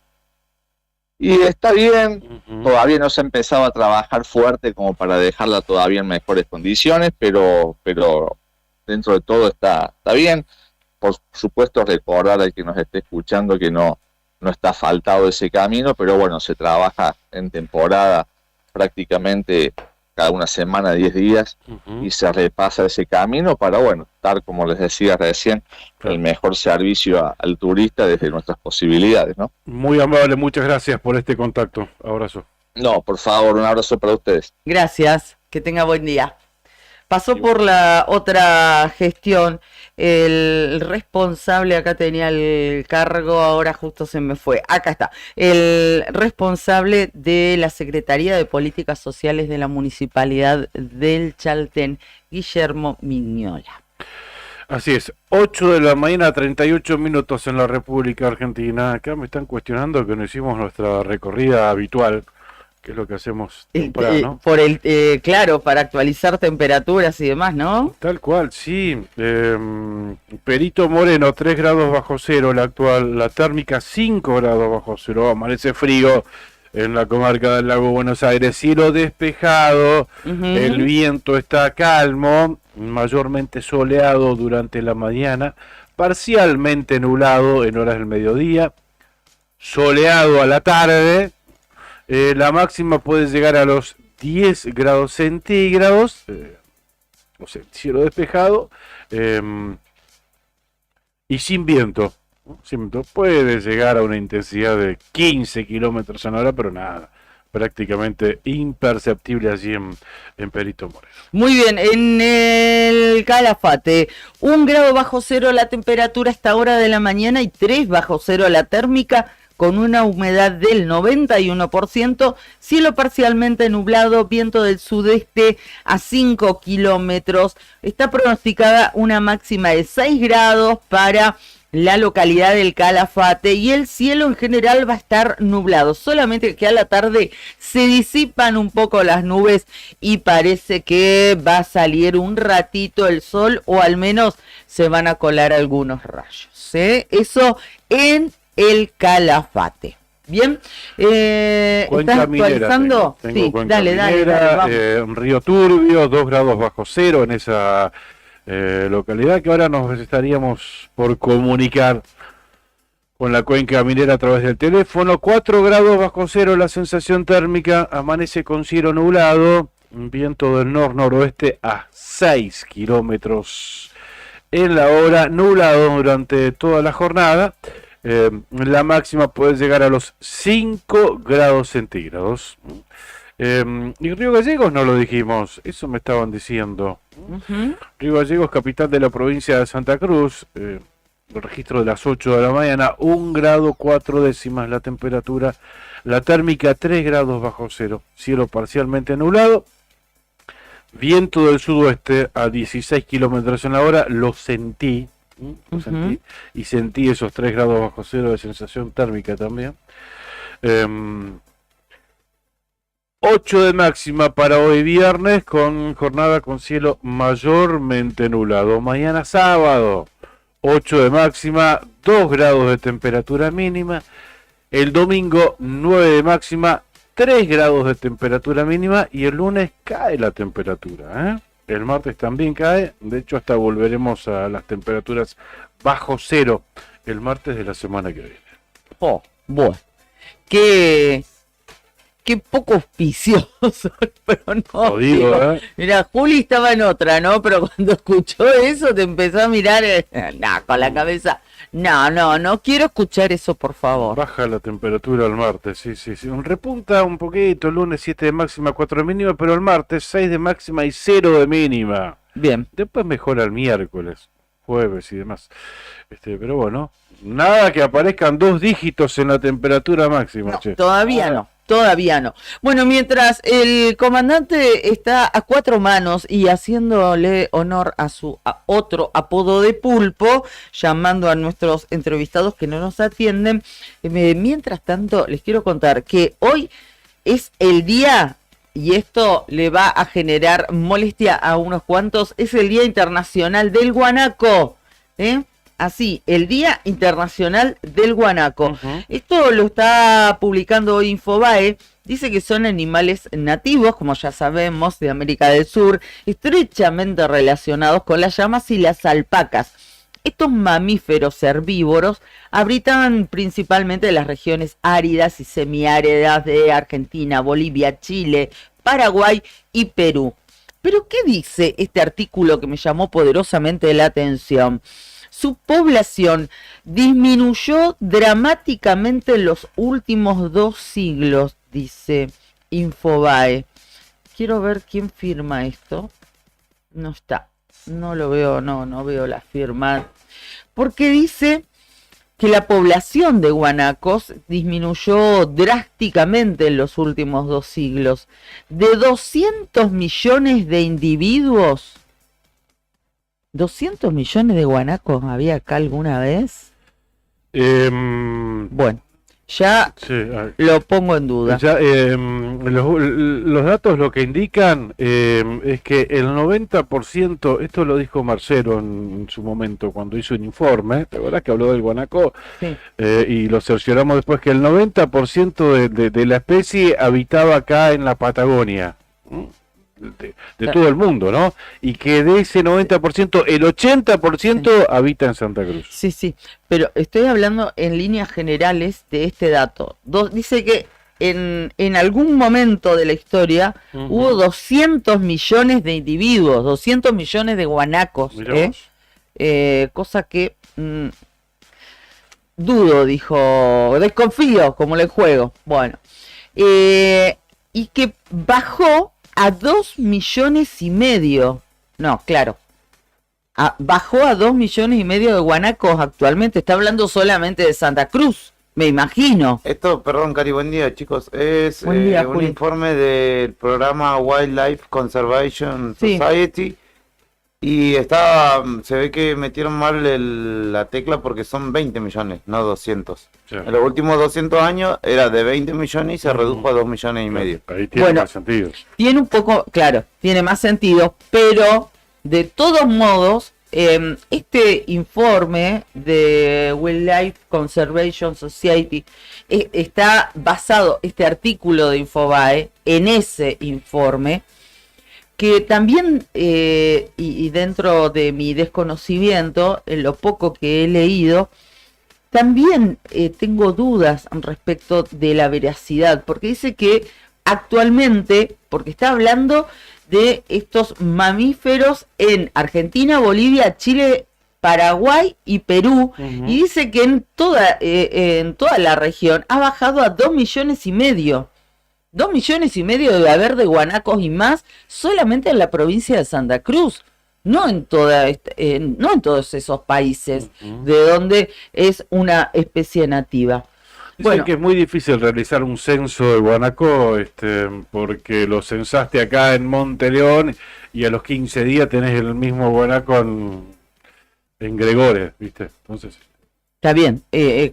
Y está bien, todavía no se ha empezado a trabajar fuerte como para dejarla todavía en mejores condiciones, pero dentro de todo está bien. Por supuesto, recordar al que nos esté escuchando que no está faltado ese camino, pero bueno, se trabaja en temporada prácticamente cada una semana, 10 días, y se repasa ese camino para, bueno, dar, como les decía recién, el mejor servicio al turista desde nuestras posibilidades, ¿no? Muy amable, muchas gracias por este contacto. Abrazo. No, por favor, un abrazo para ustedes. Gracias, que tenga buen día. Pasó por la otra gestión el responsable, acá tenía el cargo, ahora justo se me fue, acá está, el responsable de la Secretaría de Políticas Sociales de la Municipalidad del Chaltén, Guillermo Mignola. Así es, 8 de la mañana, 38 minutos en la República Argentina. Acá me están cuestionando que no hicimos nuestra recorrida habitual, que es lo que hacemos temprano. Claro, para actualizar temperaturas y demás, ¿no? Tal cual, sí. Perito Moreno, 3 grados bajo cero la actual, la térmica 5 grados bajo cero, amanece frío en la comarca del Lago Buenos Aires, cielo despejado, el viento está calmo, mayormente soleado durante la mañana, parcialmente nublado en horas del mediodía, soleado a la tarde. La máxima puede llegar a los 10 grados centígrados, o sea, cielo despejado, y sin viento. Puede llegar a una intensidad de 15 kilómetros en hora, pero nada, prácticamente imperceptible allí en Perito Moreno. Muy bien, en el Calafate, 1 grado bajo cero la temperatura a esta hora de la mañana y 3 bajo cero la térmica, con una humedad del 91%, cielo parcialmente nublado, viento del sudeste a 5 kilómetros. Está pronosticada una máxima de 6 grados para la localidad del Calafate y el cielo en general va a estar nublado, solamente que a la tarde se disipan un poco las nubes y parece que va a salir un ratito el sol o al menos se van a colar algunos rayos, ¿eh? Eso en el Calafate. Bien, ¿estás actualizando? Tengo Cuenca dale, Río Turbio, 2 grados bajo cero en esa localidad, que ahora nos estaríamos por comunicar con la cuenca minera a través del teléfono. 4 grados bajo cero la sensación térmica, amanece con cielo nublado, un viento del noroeste a 6 kilómetros en la hora, nublado durante toda la jornada. La máxima puede llegar a los 5 grados centígrados. Y Río Gallegos no lo dijimos, eso me estaban diciendo. Río Gallegos, capital de la provincia de Santa Cruz, el registro de las 8 de la mañana, 1 grado 4 décimas la temperatura, la térmica 3 grados bajo cero, cielo parcialmente nublado, viento del sudoeste a 16 kilómetros en la hora, lo sentí y sentí esos 3 grados bajo cero de sensación térmica también. 8 de máxima para hoy viernes, con jornada con cielo mayormente nublado. Mañana sábado, 8 de máxima, 2 grados de temperatura mínima. El domingo, 9 de máxima, 3 grados de temperatura mínima. Y el lunes cae la temperatura, ¿eh? El martes también cae, de hecho hasta volveremos a las temperaturas bajo cero el martes de la semana que viene. Bueno, qué poco auspicioso, pero no. Lo digo, Mira, Juli estaba en otra, ¿no? Pero cuando escuchó eso te empezó a mirar con la cabeza. No quiero escuchar eso, por favor. Baja la temperatura el martes, sí. Repunta un poquito, el lunes 7 de máxima, 4 de mínima, pero el martes 6 de máxima y 0 de mínima. Bien. Después mejora el miércoles, jueves y demás. Pero bueno, nada que aparezcan 2 dígitos en la temperatura máxima. No, todavía no. Todavía no. Bueno, mientras el comandante está a 4 manos y haciéndole honor a su otro apodo de Pulpo, llamando a nuestros entrevistados que no nos atienden, mientras tanto les quiero contar que hoy es el día, y esto le va a generar molestia a unos cuantos, es el Día Internacional del Guanaco, ¿eh? Así, el Día Internacional del Guanaco. Esto lo está publicando hoy Infobae. Dice que son animales nativos, como ya sabemos, de América del Sur, estrechamente relacionados con las llamas y las alpacas. Estos mamíferos herbívoros habitan principalmente las regiones áridas y semiáridas de Argentina, Bolivia, Chile, Paraguay y Perú. Pero, ¿qué dice este artículo que me llamó poderosamente la atención? Su población disminuyó dramáticamente en los últimos 2 siglos, dice Infobae. Quiero ver quién firma esto. No está, no lo veo, no veo la firma. Porque dice que la población de guanacos disminuyó drásticamente en los últimos 2 siglos. De 200 millones de individuos, 200 millones de guanacos había acá alguna vez. Bueno, ya sí, lo pongo en duda. Ya, los datos lo que indican es que el 90%, esto lo dijo Marcelo en su momento cuando hizo un informe, ¿te acuerdas que habló del guanaco? Sí. Y lo cercioramos después, que el 90% de la especie habitaba acá en la Patagonia. De todo el mundo, ¿no? Y que de ese 90%, el 80% habita en Santa Cruz. Sí, sí, pero estoy hablando en líneas generales de este dato. Dice que en algún momento de la historia hubo 200 millones de individuos, 200 millones de guanacos, cosa que dudo, dijo, desconfío, como le juego. Bueno, y que bajó a 2,5 millones. No, claro. Bajó a 2,5 millones de guanacos actualmente. Está hablando solamente de Santa Cruz, me imagino. Esto, perdón, Cari, buen día, chicos. Es un informe del programa Wildlife Conservation Society. Y se ve que metieron mal la tecla porque son 20 millones, no 200. Sí. En los últimos 200 años era de 20 millones y se redujo a 2,5 millones. Ahí tiene más sentido. Tiene un poco, claro, tiene más sentido, pero de todos modos, este informe de Wildlife Conservation Society está basado, este artículo de Infobae, en ese informe, que también, y dentro de mi desconocimiento, en lo poco que he leído, también tengo dudas respecto de la veracidad, porque dice que actualmente, porque está hablando de estos mamíferos en Argentina, Bolivia, Chile, Paraguay y Perú, y dice que en toda la región ha bajado a 2,5 millones. 2,5 millones debe haber de guanacos y más solamente en la provincia de Santa Cruz, no en todos esos países de donde es una especie nativa. Dicen que es muy difícil realizar un censo de guanaco, porque lo censaste acá en Monte León y a los 15 días tenés el mismo guanaco en Gregores, ¿viste? Entonces, está bien,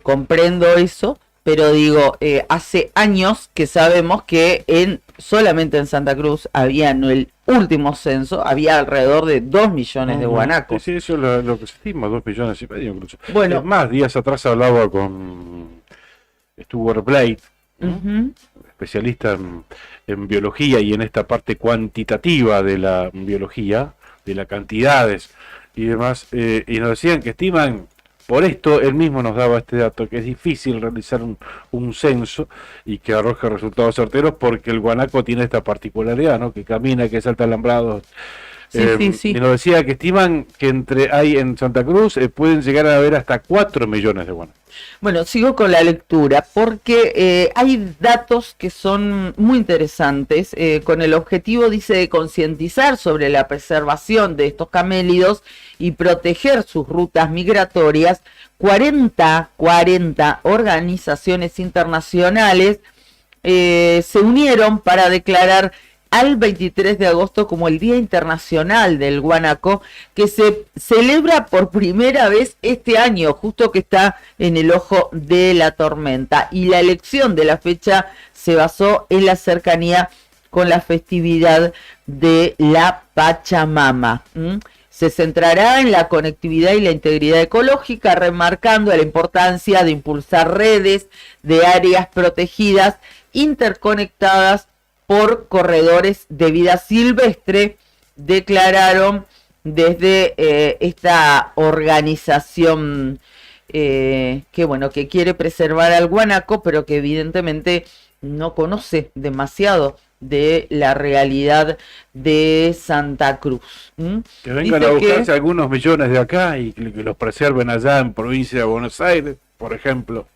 comprendo eso. Pero digo, hace años que sabemos que solamente en Santa Cruz había, en el último censo, había alrededor de 2 millones de guanacos. Sí, eso es lo que se estima, 2,5 millones incluso. Bueno, es más, días atrás hablaba con Stuart Blade, especialista en biología y en esta parte cuantitativa de la biología, de las cantidades y demás, y nos decían que estiman. Por esto, él mismo nos daba este dato, que es difícil realizar un censo y que arroje resultados certeros, porque el guanaco tiene esta particularidad, ¿no? Que camina, que salta alambrados. Sí. Y nos decía que estiman que hay en Santa Cruz pueden llegar a haber hasta 4 millones de guanacos. Bueno, sigo con la lectura, porque hay datos que son muy interesantes, con el objetivo, dice, de concientizar sobre la preservación de estos camélidos y proteger sus rutas migratorias. 40 organizaciones internacionales se unieron para declarar al 23 de agosto como el Día Internacional del Guanaco, que se celebra por primera vez este año, justo que está en el ojo de la tormenta. Y la elección de la fecha se basó en la cercanía con la festividad de la Pachamama. Se centrará en la conectividad y la integridad ecológica, remarcando la importancia de impulsar redes de áreas protegidas interconectadas por corredores de vida silvestre, declararon desde esta organización que quiere preservar al guanaco, pero que evidentemente no conoce demasiado de la realidad de Santa Cruz. Que vengan a buscarse algunos millones de acá y que los preserven allá en provincia de Buenos Aires, por ejemplo.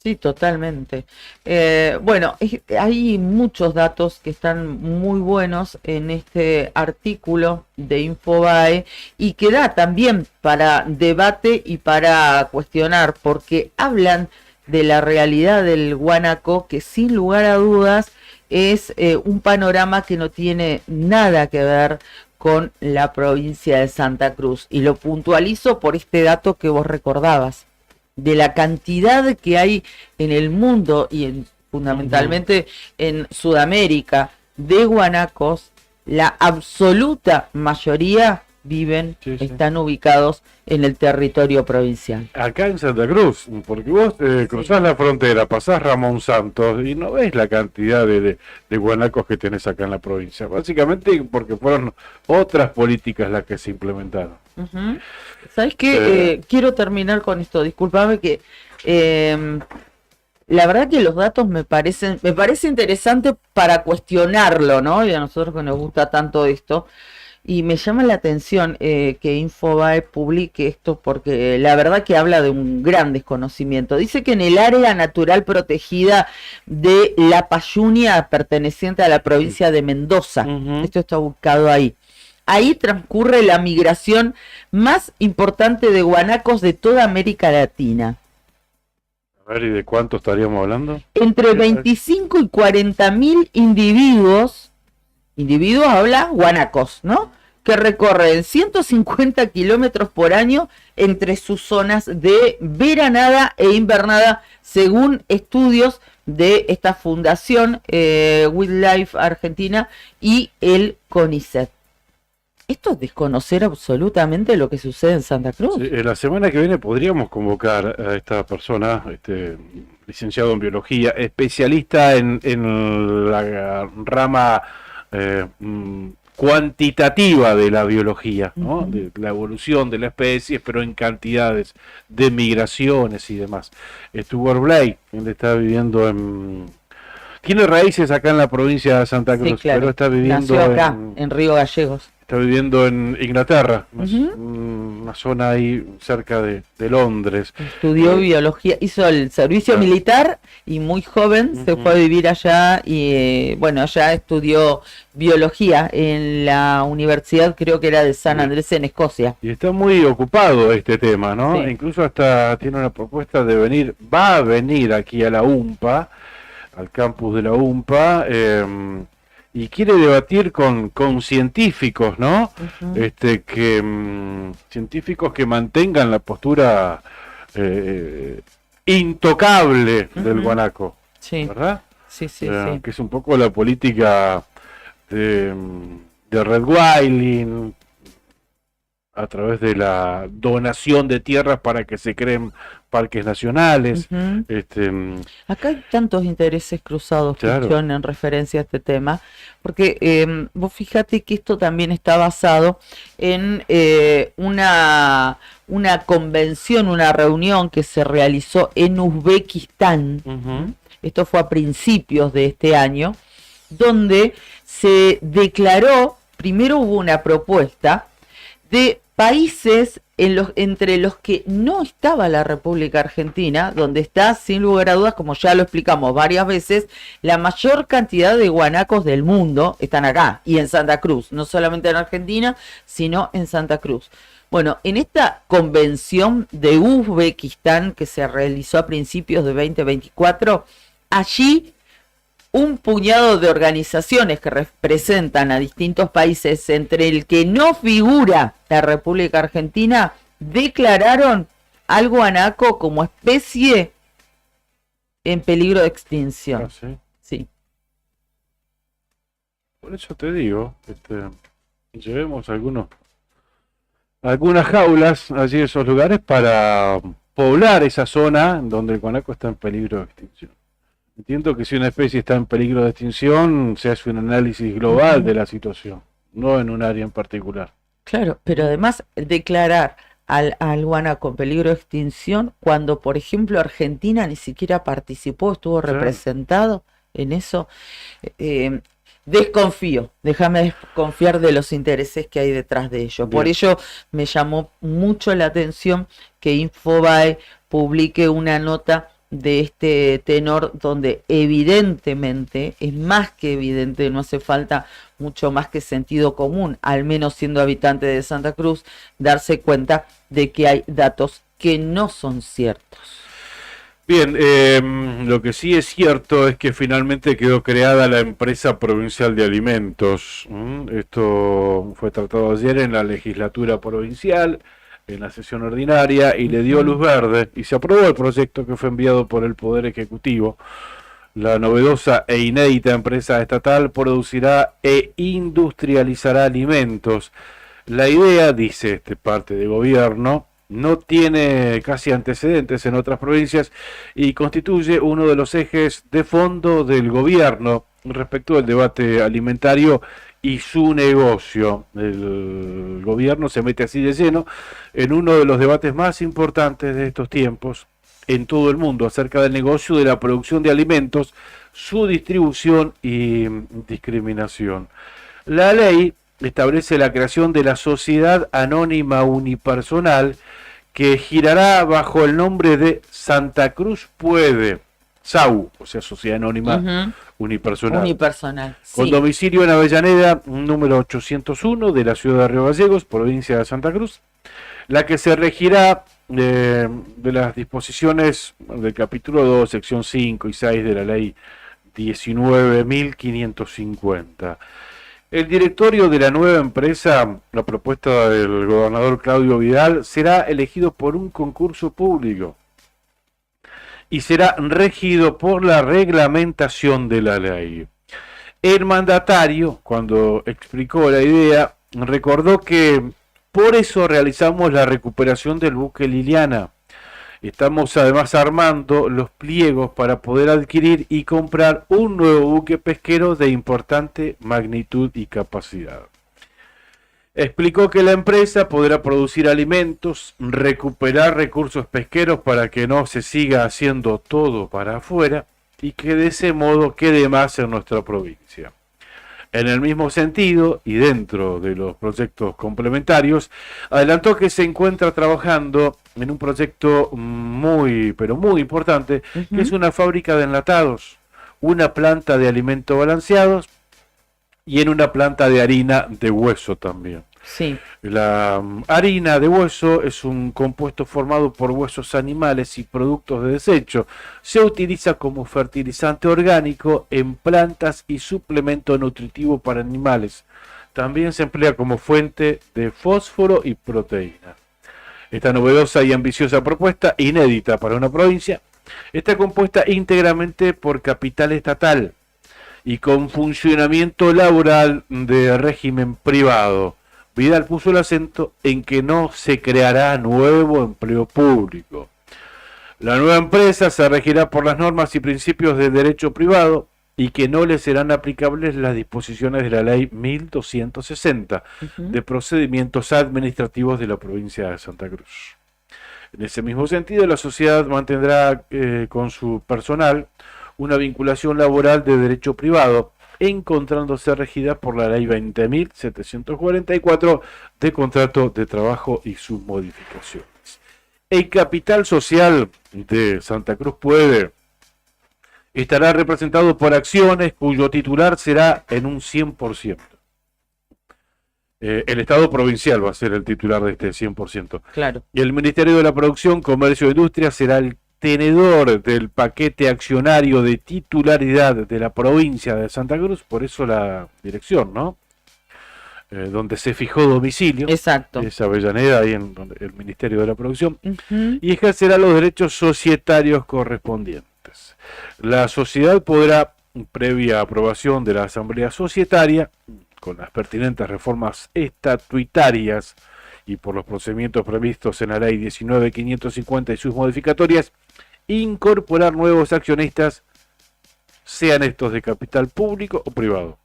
Sí, totalmente. Hay muchos datos que están muy buenos en este artículo de Infobae y que da también para debate y para cuestionar, porque hablan de la realidad del guanaco, que sin lugar a dudas es un panorama que no tiene nada que ver con la provincia de Santa Cruz. Y lo puntualizo por este dato que vos recordabas, de la cantidad que hay en el mundo y fundamentalmente en Sudamérica de guanacos. La absoluta mayoría están ubicados en el territorio provincial. Acá en Santa Cruz, porque vos cruzás la frontera, pasás Ramón Santos y no ves la cantidad de guanacos que tenés acá en la provincia, básicamente porque fueron otras políticas las que se implementaron. ¿Sabes qué? Quiero terminar con esto, discúlpame que la verdad que los datos me parece interesante para cuestionarlo, ¿no? Y a nosotros que nos gusta tanto esto. Y me llama la atención que Infobae publique esto porque la verdad que habla de un gran desconocimiento. Dice que en el área natural protegida de La Payunia, perteneciente a la provincia de Mendoza, esto está ubicado ahí. Ahí transcurre la migración más importante de guanacos de toda América Latina. A ver, ¿y de cuánto estaríamos hablando? Entre 25 y 40.000 individuos habla guanacos, ¿no? Que recorren 150 kilómetros por año entre sus zonas de veranada e invernada, según estudios de esta fundación Wildlife Argentina y el CONICET. Esto es desconocer absolutamente lo que sucede en Santa Cruz. Sí, la semana que viene podríamos convocar a esta persona, licenciado en biología, especialista en la rama cuantitativa de la biología, ¿no? De la evolución de la especie, pero en cantidades de migraciones y demás. Stuart Blake, él está viviendo tiene raíces acá en la provincia de Santa Cruz, sí, claro, pero está viviendo nació acá, en Río Gallegos. Está viviendo en Inglaterra, una zona ahí cerca de Londres. Estudió biología, hizo el servicio militar y muy joven se fue a vivir allá y allá estudió biología en la universidad, creo que era de San Andrés en Escocia. Y está muy ocupado este tema, ¿no? Sí. Incluso hasta tiene una propuesta de va a venir aquí a la UMPA, al campus de la UMPA, y quiere debatir con científicos, ¿no? Científicos que mantengan la postura intocable del guanaco, sí, ¿verdad? Sí. Que es un poco la política de Red Wilding, a través de la donación de tierras para que se creen parques nacionales. Acá hay tantos intereses cruzados, claro, en referencia a este tema, porque vos fíjate que esto también está basado en una convención, una reunión que se realizó en Uzbekistán. Esto fue a principios de este año, donde se declaró, primero hubo una propuesta de países entre los que no estaba la República Argentina, donde está, sin lugar a dudas, como ya lo explicamos varias veces, la mayor cantidad de guanacos del mundo están acá, y en Santa Cruz, no solamente en Argentina, sino en Santa Cruz. Bueno, en esta convención de Uzbekistán, que se realizó a principios de 2024, allí un puñado de organizaciones que representan a distintos países, entre el que no figura la República Argentina, declararon al guanaco como especie en peligro de extinción. ¿Sí? Sí. Por eso te digo, llevemos algunas jaulas allí en esos lugares para poblar esa zona donde el guanaco está en peligro de extinción. Entiendo que si una especie está en peligro de extinción, se hace un análisis global de la situación, no en un área en particular. Claro, pero además declarar al guanaco en peligro de extinción cuando, por ejemplo, Argentina ni siquiera participó, estuvo representado en eso. Déjame desconfiar de los intereses que hay detrás de ello. Por ello me llamó mucho la atención que Infobae publique una nota de este tenor donde evidentemente, es más que evidente, no hace falta mucho más que sentido común, al menos siendo habitante de Santa Cruz, darse cuenta de que hay datos que no son ciertos. Bien, lo que sí es cierto es que finalmente quedó creada la Empresa Provincial de Alimentos. Esto fue tratado ayer en la legislatura provincial, en la sesión ordinaria, y le dio luz verde y se aprobó el proyecto que fue enviado por el Poder Ejecutivo. La novedosa e inédita empresa estatal producirá e industrializará alimentos. La idea, dice este parte de gobierno, no tiene casi antecedentes en otras provincias y constituye uno de los ejes de fondo del gobierno respecto al debate alimentario y su negocio. El gobierno se mete así de lleno en uno de los debates más importantes de estos tiempos en todo el mundo acerca del negocio de la producción de alimentos, su distribución y discriminación. La ley establece la creación de la Sociedad Anónima Unipersonal que girará bajo el nombre de Santa Cruz Puede, SAU, o sea, Sociedad Anónima Unipersonal. Unipersonal, con domicilio en Avellaneda, número 801 de la ciudad de Río Gallegos, provincia de Santa Cruz, la que se regirá de las disposiciones del capítulo 2, sección 5 y 6 de la ley 19.550. El directorio de la nueva empresa, la propuesta del gobernador Claudio Vidal, será elegido por un concurso público y será regido por la reglamentación de la ley. El mandatario, cuando explicó la idea, recordó que por eso realizamos la recuperación del buque Liliana. Estamos además armando los pliegos para poder adquirir y comprar un nuevo buque pesquero de importante magnitud y capacidad. Explicó que la empresa podrá producir alimentos, recuperar recursos pesqueros para que no se siga haciendo todo para afuera y que de ese modo quede más en nuestra provincia. En el mismo sentido, y dentro de los proyectos complementarios, adelantó que se encuentra trabajando en un proyecto muy, pero muy importante, que es una fábrica de enlatados, una planta de alimentos balanceados y en una planta de harina de hueso también. Sí. La harina de hueso es un compuesto formado por huesos animales y productos de desecho. Se utiliza como fertilizante orgánico en plantas y suplemento nutritivo para animales. También se emplea como fuente de fósforo y proteína. Esta novedosa y ambiciosa propuesta, inédita para una provincia, está compuesta íntegramente por capital estatal y con funcionamiento laboral de régimen privado. Vidal puso el acento en que no se creará nuevo empleo público. La nueva empresa se regirá por las normas y principios de derecho privado y que no le serán aplicables las disposiciones de la ley 1260 de procedimientos administrativos de la provincia de Santa Cruz. En ese mismo sentido, la sociedad mantendrá con su personal una vinculación laboral de derecho privado, encontrándose regida por la ley 20.744 de contrato de trabajo y sus modificaciones. El capital social de Santa Cruz Puede estará representado por acciones cuyo titular será en un 100%. El Estado provincial va a ser el titular de este 100%. Claro. Y el Ministerio de la Producción, Comercio e Industria será el tenedor del paquete accionario de titularidad de la provincia de Santa Cruz, por eso la dirección, ¿no? Donde se fijó domicilio. Exacto. Es Avellaneda, ahí en el Ministerio de la Producción, y ejercerá los derechos societarios correspondientes. La sociedad podrá, previa aprobación de la Asamblea Societaria, con las pertinentes reformas estatutarias y por los procedimientos previstos en la Ley 19.550 y sus modificatorias, incorporar nuevos accionistas, sean estos de capital público o privado.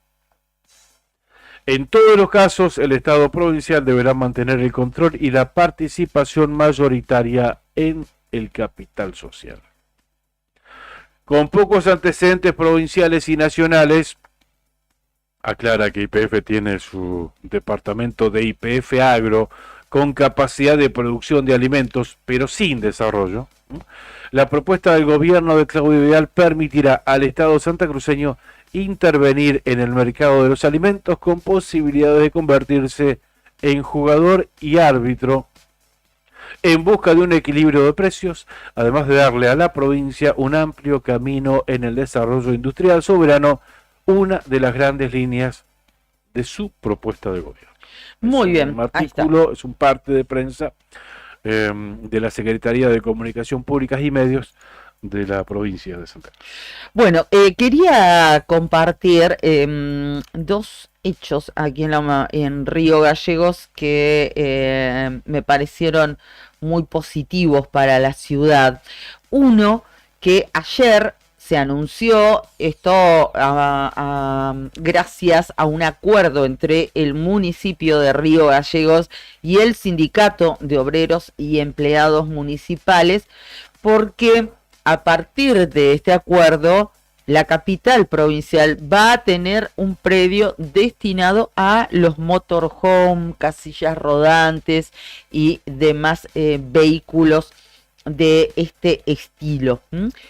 En todos los casos, el Estado provincial deberá mantener el control y la participación mayoritaria en el capital social. Con pocos antecedentes provinciales y nacionales, aclara que YPF tiene su departamento de YPF Agro con capacidad de producción de alimentos, pero sin desarrollo. La propuesta del gobierno de Claudio Vidal permitirá al Estado santacruceño intervenir en el mercado de los alimentos con posibilidades de convertirse en jugador y árbitro en busca de un equilibrio de precios, además de darle a la provincia un amplio camino en el desarrollo industrial soberano, una de las grandes líneas de su propuesta de gobierno. Muy bien, un artículo, es un parte de prensa de la Secretaría de Comunicación Públicas y Medios de la provincia de Santa Cruz. Bueno, quería compartir dos hechos aquí en Río Gallegos que me parecieron muy positivos para la ciudad. Uno, que ayer se anunció esto gracias a un acuerdo entre el municipio de Río Gallegos y el Sindicato de Obreros y Empleados Municipales, porque a partir de este acuerdo, la capital provincial va a tener un predio destinado a los motorhome, casillas rodantes y demás vehículos de este estilo.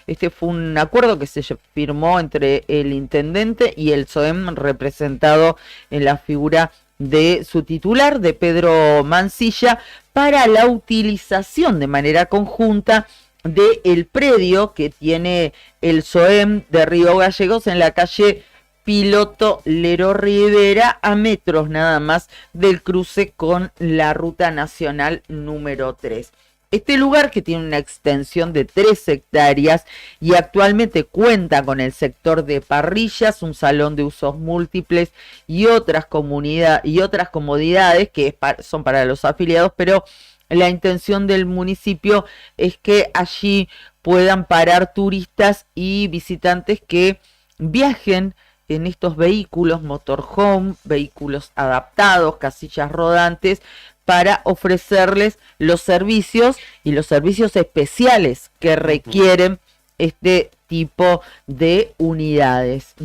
Este fue un acuerdo que se firmó entre el intendente y el SOEM, representado en la figura de su titular, de Pedro Mancilla, para la utilización de manera conjunta del predio que tiene el SOEM de Río Gallegos en la calle Piloto Lero Rivera, a metros nada más del cruce con la Ruta Nacional número 3. Este lugar, que tiene una extensión de 3 hectáreas y actualmente cuenta con el sector de parrillas, un salón de usos múltiples y otras comodidades que son para los afiliados, pero la intención del municipio es que allí puedan parar turistas y visitantes que viajen en estos vehículos, motorhome, vehículos adaptados, casillas rodantes, para ofrecerles los servicios y los servicios especiales que requieren este tipo de unidades.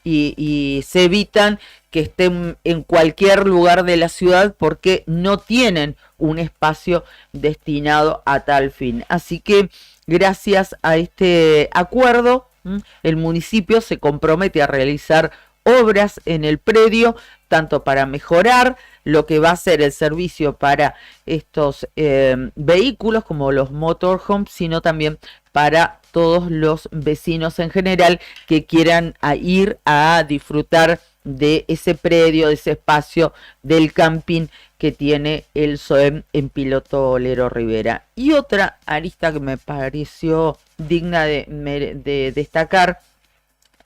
Y se evitan que estén en cualquier lugar de la ciudad porque no tienen un espacio destinado a tal fin. Así que gracias a este acuerdo, el municipio se compromete a realizar obras en el predio, tanto para mejorar lo que va a ser el servicio para estos vehículos como los motorhomes, sino también para todos los vecinos en general que quieran ir a disfrutar de ese predio, de ese espacio del camping que tiene el SOEM en Piloto Lero Rivera. Y otra arista que me pareció digna de destacar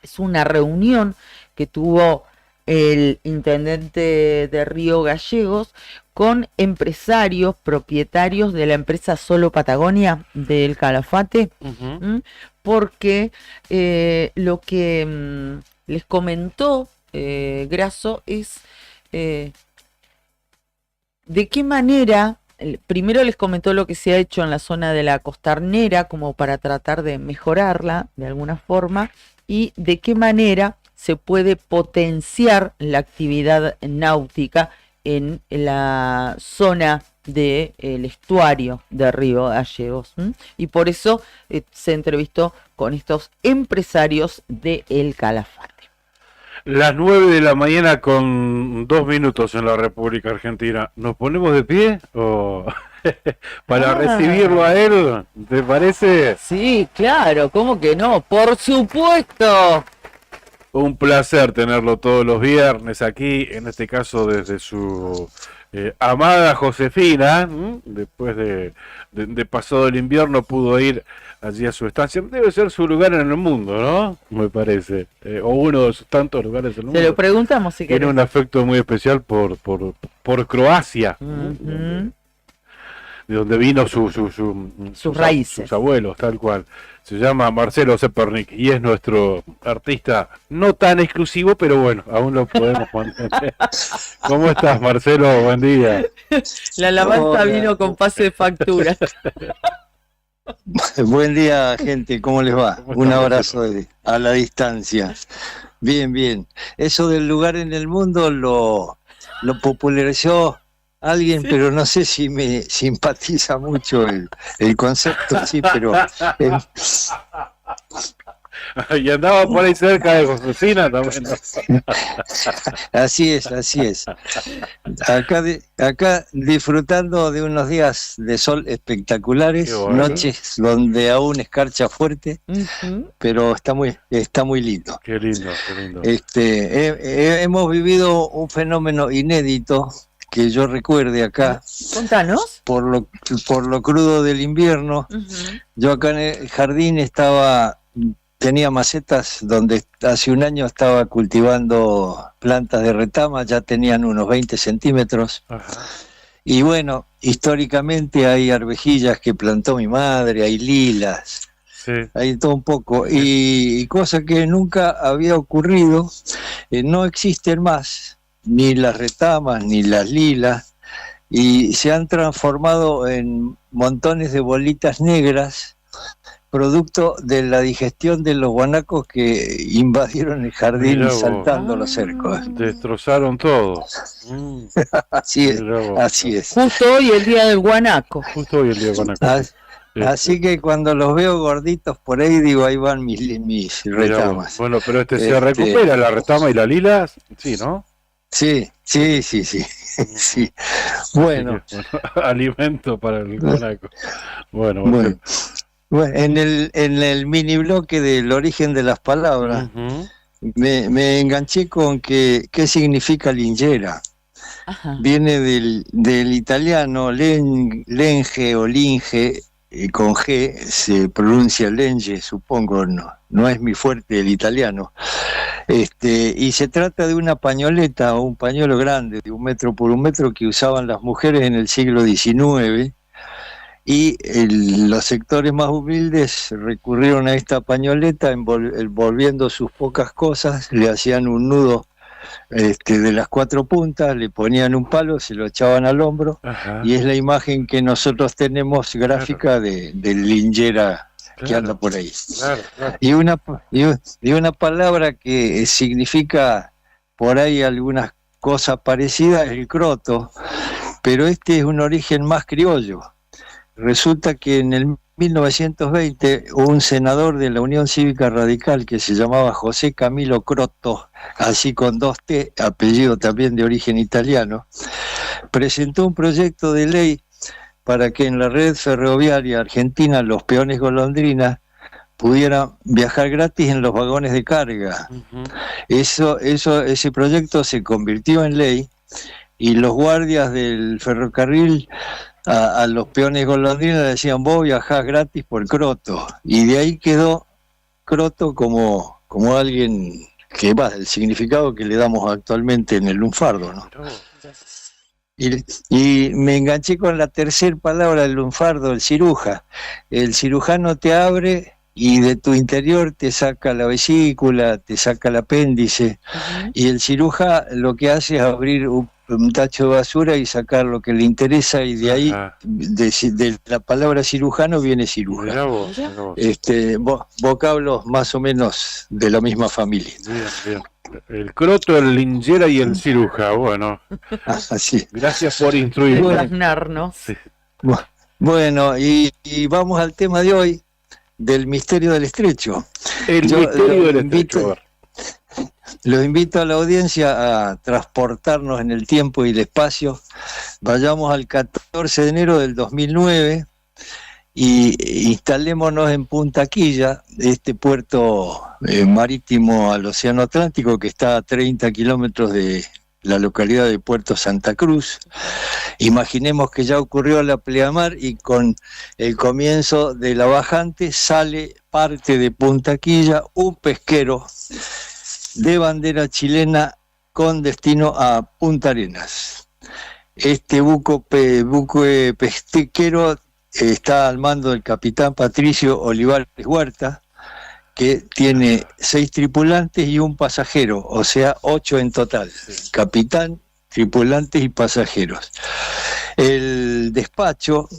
es una reunión que tuvo el intendente de Río Gallegos con empresarios propietarios de la empresa Solo Patagonia del Calafate, porque lo que les comentó Grasso es de qué manera, primero les comentó lo que se ha hecho en la zona de la Costanera como para tratar de mejorarla de alguna forma, y de qué manera se puede potenciar la actividad náutica en la zona del estuario de Río Gallegos. Y por eso se entrevistó con estos empresarios de El Calafate. Las 9 de la mañana con 2 minutos en la República Argentina. ¿Nos ponemos de pie o...? para recibirlo a él, ¿te parece? Sí, claro, ¿cómo que no? Por supuesto. Un placer tenerlo todos los viernes aquí, en este caso desde su amada Josefina. Después de pasado el invierno pudo ir allí a su estancia. Debe ser su lugar en el mundo, ¿no? Me parece. O uno de sus tantos lugares en el mundo. Te lo preguntamos si querés. Tiene un afecto muy especial por Croacia. De donde vino sus raíces. Sus abuelos, tal cual. Se llama Marcelo Zepernik y es nuestro artista no tan exclusivo, pero bueno, aún lo podemos mantener. ¿Cómo estás, Marcelo? Buen día. La alabanza vino con pase de factura. Buen día, gente, ¿cómo les va? Un abrazo a la distancia. Bien, bien. Eso del lugar en el mundo lo popularizó alguien, pero no sé si me simpatiza mucho el concepto, sí, pero... Y andaba por ahí cerca de Josefina también, ¿no? Así es. Acá disfrutando de unos días de sol espectaculares, bueno. Noches donde aún escarcha fuerte, pero está muy lindo. Qué lindo. Hemos vivido un fenómeno inédito que yo recuerde acá. Contanos. Por lo crudo del invierno. Yo acá en el jardín tenía macetas donde hace un año estaba cultivando plantas de retama, ya tenían unos 20 centímetros. Ajá. Y bueno, históricamente hay arvejillas que plantó mi madre, hay lilas, sí. Hay todo un poco. Y cosa que nunca había ocurrido, no existen más ni las retamas ni las lilas, y se han transformado en montones de bolitas negras, producto de la digestión de los guanacos que invadieron el jardín saltando los cercos. Destrozaron todo. Así es. Justo hoy el día del guanaco. Así que cuando los veo gorditos por ahí, digo, ahí van mis retamas. Bueno, pero se recupera la retama y la lila, sí, ¿no? Sí. Bueno. Alimento para el guanaco. Bueno. Bueno, en el mini bloque del origen de las palabras, me enganché con qué significa lingera. Ajá. Viene del italiano lenge o linge, con G se pronuncia lenge, supongo, no es mi fuerte el italiano. Y se trata de una pañoleta o un pañuelo grande de 1 metro por 1 metro que usaban las mujeres en el siglo XIX. Y los sectores más humildes recurrieron a esta pañoleta envolviendo sus pocas cosas, le hacían un nudo de las 4 puntas, le ponían un palo, se lo echaban al hombro. Ajá. Y es la imagen que nosotros tenemos gráfica de lingera que anda por ahí. Claro. Y una palabra que significa por ahí algunas cosas parecidas, el croto, pero es un origen más criollo. Resulta que en el 1920 un senador de la Unión Cívica Radical que se llamaba José Camilo Croto, así con 2 T, apellido también de origen italiano, presentó un proyecto de ley para que en la red ferroviaria argentina los peones golondrinas pudieran viajar gratis en los vagones de carga. Ese proyecto se convirtió en ley y los guardias del ferrocarril a los peones golondrinas le decían: vos viajás gratis por croto, y de ahí quedó croto como alguien que va, el significado que le damos actualmente en el lunfardo, ¿no? Y me enganché con la tercera palabra del lunfardo, el ciruja. El cirujano te abre y de tu interior te saca la vesícula, te saca el apéndice, y el ciruja lo que hace es abrir un tacho de basura y sacar lo que le interesa, y de ahí, de la palabra cirujano viene ciruja. Vocablos más o menos de la misma familia. Bien. El croto, el lingera y el ciruja, bueno. Así. Gracias por instruirnos. Sí. Bueno, y vamos al tema de hoy, del misterio del estrecho. Misterio del estrecho. Los invito a la audiencia a transportarnos en el tiempo y el espacio vayamos al 14 de enero del 2009 y instalémonos en Punta Quilla, este puerto marítimo al Océano Atlántico que está a 30 kilómetros de la localidad de Puerto Santa Cruz. Imaginemos que ya ocurrió la pleamar y con el comienzo de la bajante sale parte de Punta Quilla un pesquero de bandera chilena con destino a Punta Arenas. Este buque pesquero está al mando del capitán Patricio Olivares Huerta, que tiene 6 tripulantes y un pasajero, o sea, 8 en total, capitán, tripulantes y pasajeros. El despacho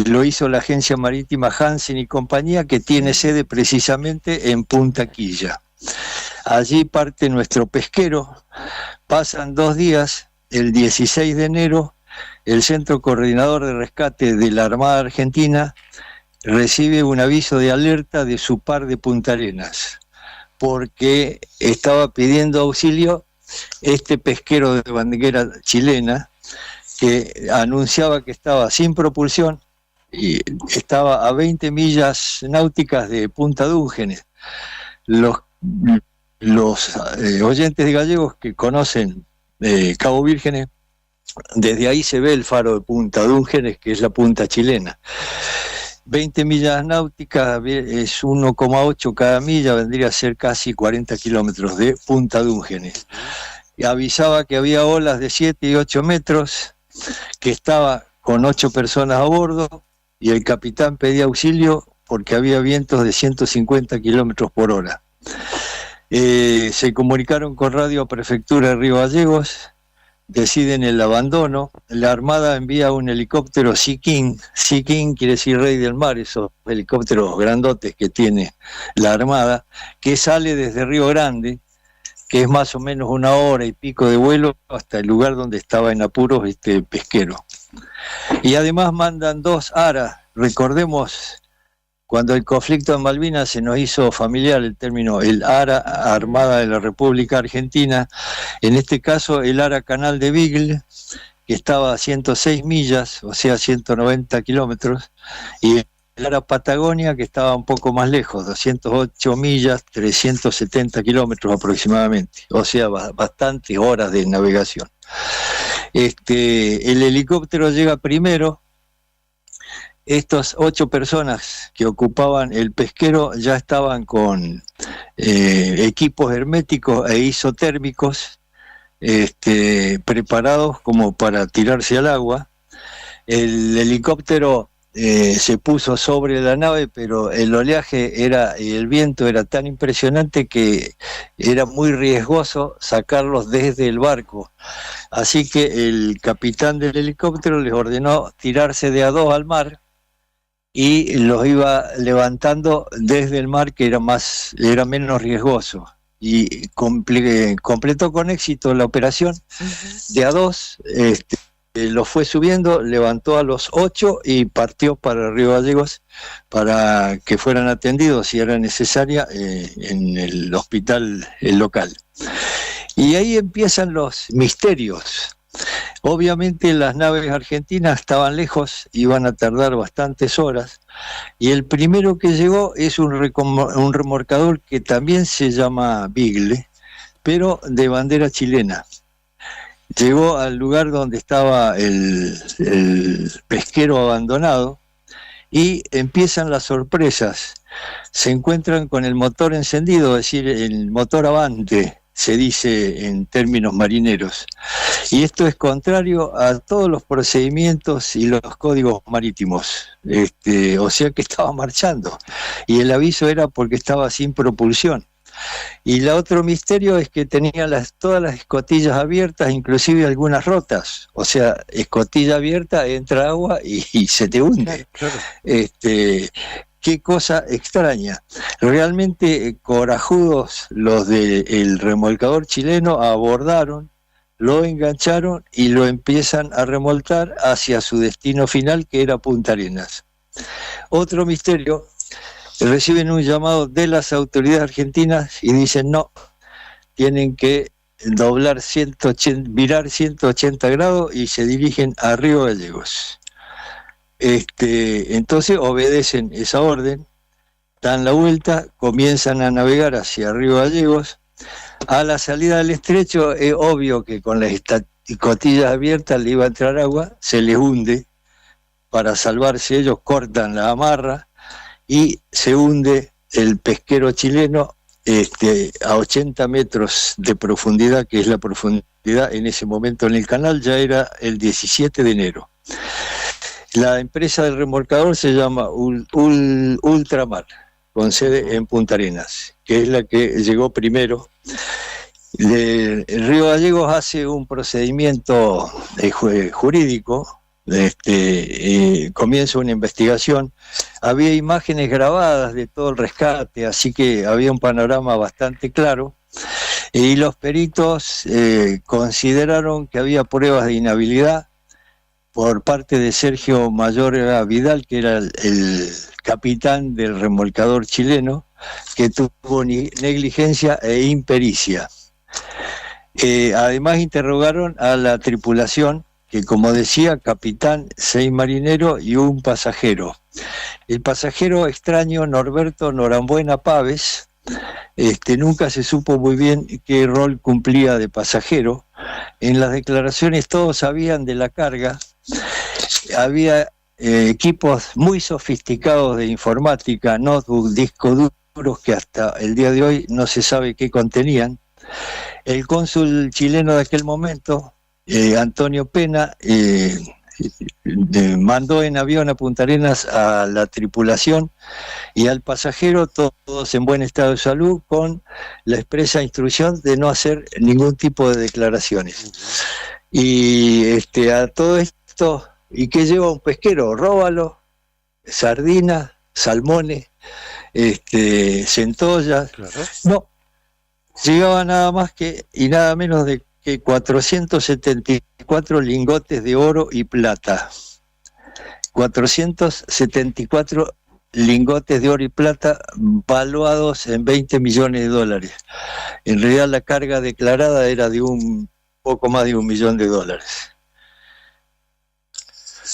lo hizo la agencia marítima Hansen y compañía, que tiene sede precisamente en Punta Quilla. Allí parte nuestro pesquero, pasan 2 días, el 16 de enero, el Centro Coordinador de Rescate de la Armada Argentina recibe un aviso de alerta de su par de Punta Arenas, porque estaba pidiendo auxilio este pesquero de bandera chilena que anunciaba que estaba sin propulsión y estaba a 20 millas náuticas de Punta Dúngenes. Los oyentes de gallegos que conocen Cabo Vírgenes, desde ahí se ve el faro de Punta Dúngenes, que es la punta chilena. 20 millas náuticas es 1,8 cada milla, vendría a ser casi 40 kilómetros de Punta Dúngenes. Y avisaba que había olas de 7 y 8 metros, que estaba con 8 personas a bordo, y el capitán pedía auxilio porque había vientos de 150 kilómetros por hora. Se comunicaron con Radio Prefectura de Río Gallegos, deciden el abandono. La Armada envía un helicóptero Sea King. Sea King quiere decir rey del mar, esos helicópteros grandotes que tiene la Armada, que sale desde Río Grande, que es más o menos 1 hora y pico de vuelo hasta el lugar donde estaba en apuros este pesquero. Y además mandan 2 ARA. Recordemos, cuando el conflicto en Malvinas se nos hizo familiar el término el ARA, Armada de la República Argentina, en este caso el ARA Canal de Beagle, que estaba a 106 millas, o sea 190 kilómetros, y el ARA Patagonia, que estaba un poco más lejos, 208 millas, 370 kilómetros aproximadamente, o sea bastantes horas de navegación. El helicóptero llega primero. Estas 8 personas que ocupaban el pesquero ya estaban con equipos herméticos e isotérmicos preparados como para tirarse al agua. El helicóptero se puso sobre la nave, pero el oleaje y el viento era tan impresionante que era muy riesgoso sacarlos desde el barco. Así que el capitán del helicóptero les ordenó tirarse de a 2 al mar, y los iba levantando desde el mar, que era menos riesgoso, y completó con éxito la operación. De a 2 los fue subiendo, levantó a los 8 y partió para Río Gallegos para que fueran atendidos, si era necesaria, en el hospital local. Y ahí empiezan los misterios. Obviamente las naves argentinas estaban lejos, iban a tardar bastantes horas, y el primero que llegó es un remolcador que también se llama Beagle, pero de bandera chilena. Llegó al lugar donde estaba el pesquero abandonado, y empiezan las sorpresas. Se encuentran con el motor encendido, es decir, el motor avante, se dice en términos marineros, y esto es contrario a todos los procedimientos y los códigos marítimos, o sea que estaba marchando, y el aviso era porque estaba sin propulsión. Y el otro misterio es que tenía todas las escotillas abiertas, inclusive algunas rotas, o sea, escotilla abierta, entra agua y se te hunde. Claro. Qué cosa extraña. Realmente corajudos los del remolcador chileno abordaron, lo engancharon y lo empiezan a remolcar hacia su destino final, que era Punta Arenas. Otro misterio, reciben un llamado de las autoridades argentinas y dicen no, tienen que doblar 180, virar 180 grados y se dirigen a Río Gallegos. Entonces obedecen esa orden, dan la vuelta, comienzan a navegar hacia Río Gallegos. A la salida del estrecho es obvio que con las escotillas abiertas le iba a entrar agua, se les hunde. Para salvarse ellos cortan la amarra y se hunde el pesquero chileno a 80 metros de profundidad, que es la profundidad en ese momento en el canal. Ya era el 17 de enero. La empresa del remolcador se llama Ultramar, con sede en Punta Arenas, que es la que llegó primero. El Río Gallegos hace un procedimiento jurídico, comienza una investigación. Había imágenes grabadas de todo el rescate, así que había un panorama bastante claro, y los peritos consideraron que había pruebas de inhabilidad por parte de Sergio Mayorga Vidal, que era el capitán del remolcador chileno, que tuvo negligencia e impericia. Además interrogaron a la tripulación, que como decía, capitán, 6 marineros y un pasajero. El pasajero extraño Norberto Norambuena Paves, nunca se supo muy bien qué rol cumplía de pasajero. En las declaraciones todos sabían de la carga. Había equipos muy sofisticados de informática, notebook, discos duros que hasta el día de hoy no se sabe qué contenían. El cónsul chileno de aquel momento, Antonio Pena, mandó en avión a Punta Arenas a la tripulación y al pasajero, todos en buen estado de salud, con la expresa instrucción de no hacer ningún tipo de declaraciones. Y a todo esto, ¿y qué lleva un pesquero? Róbalo, sardina, salmones, centollas. Claro. No, llegaba nada más que y nada menos de que 474 lingotes de oro y plata. 474 lingotes de oro y plata valuados en 20 millones de dólares. En realidad la carga declarada era de un poco más de $1 millón.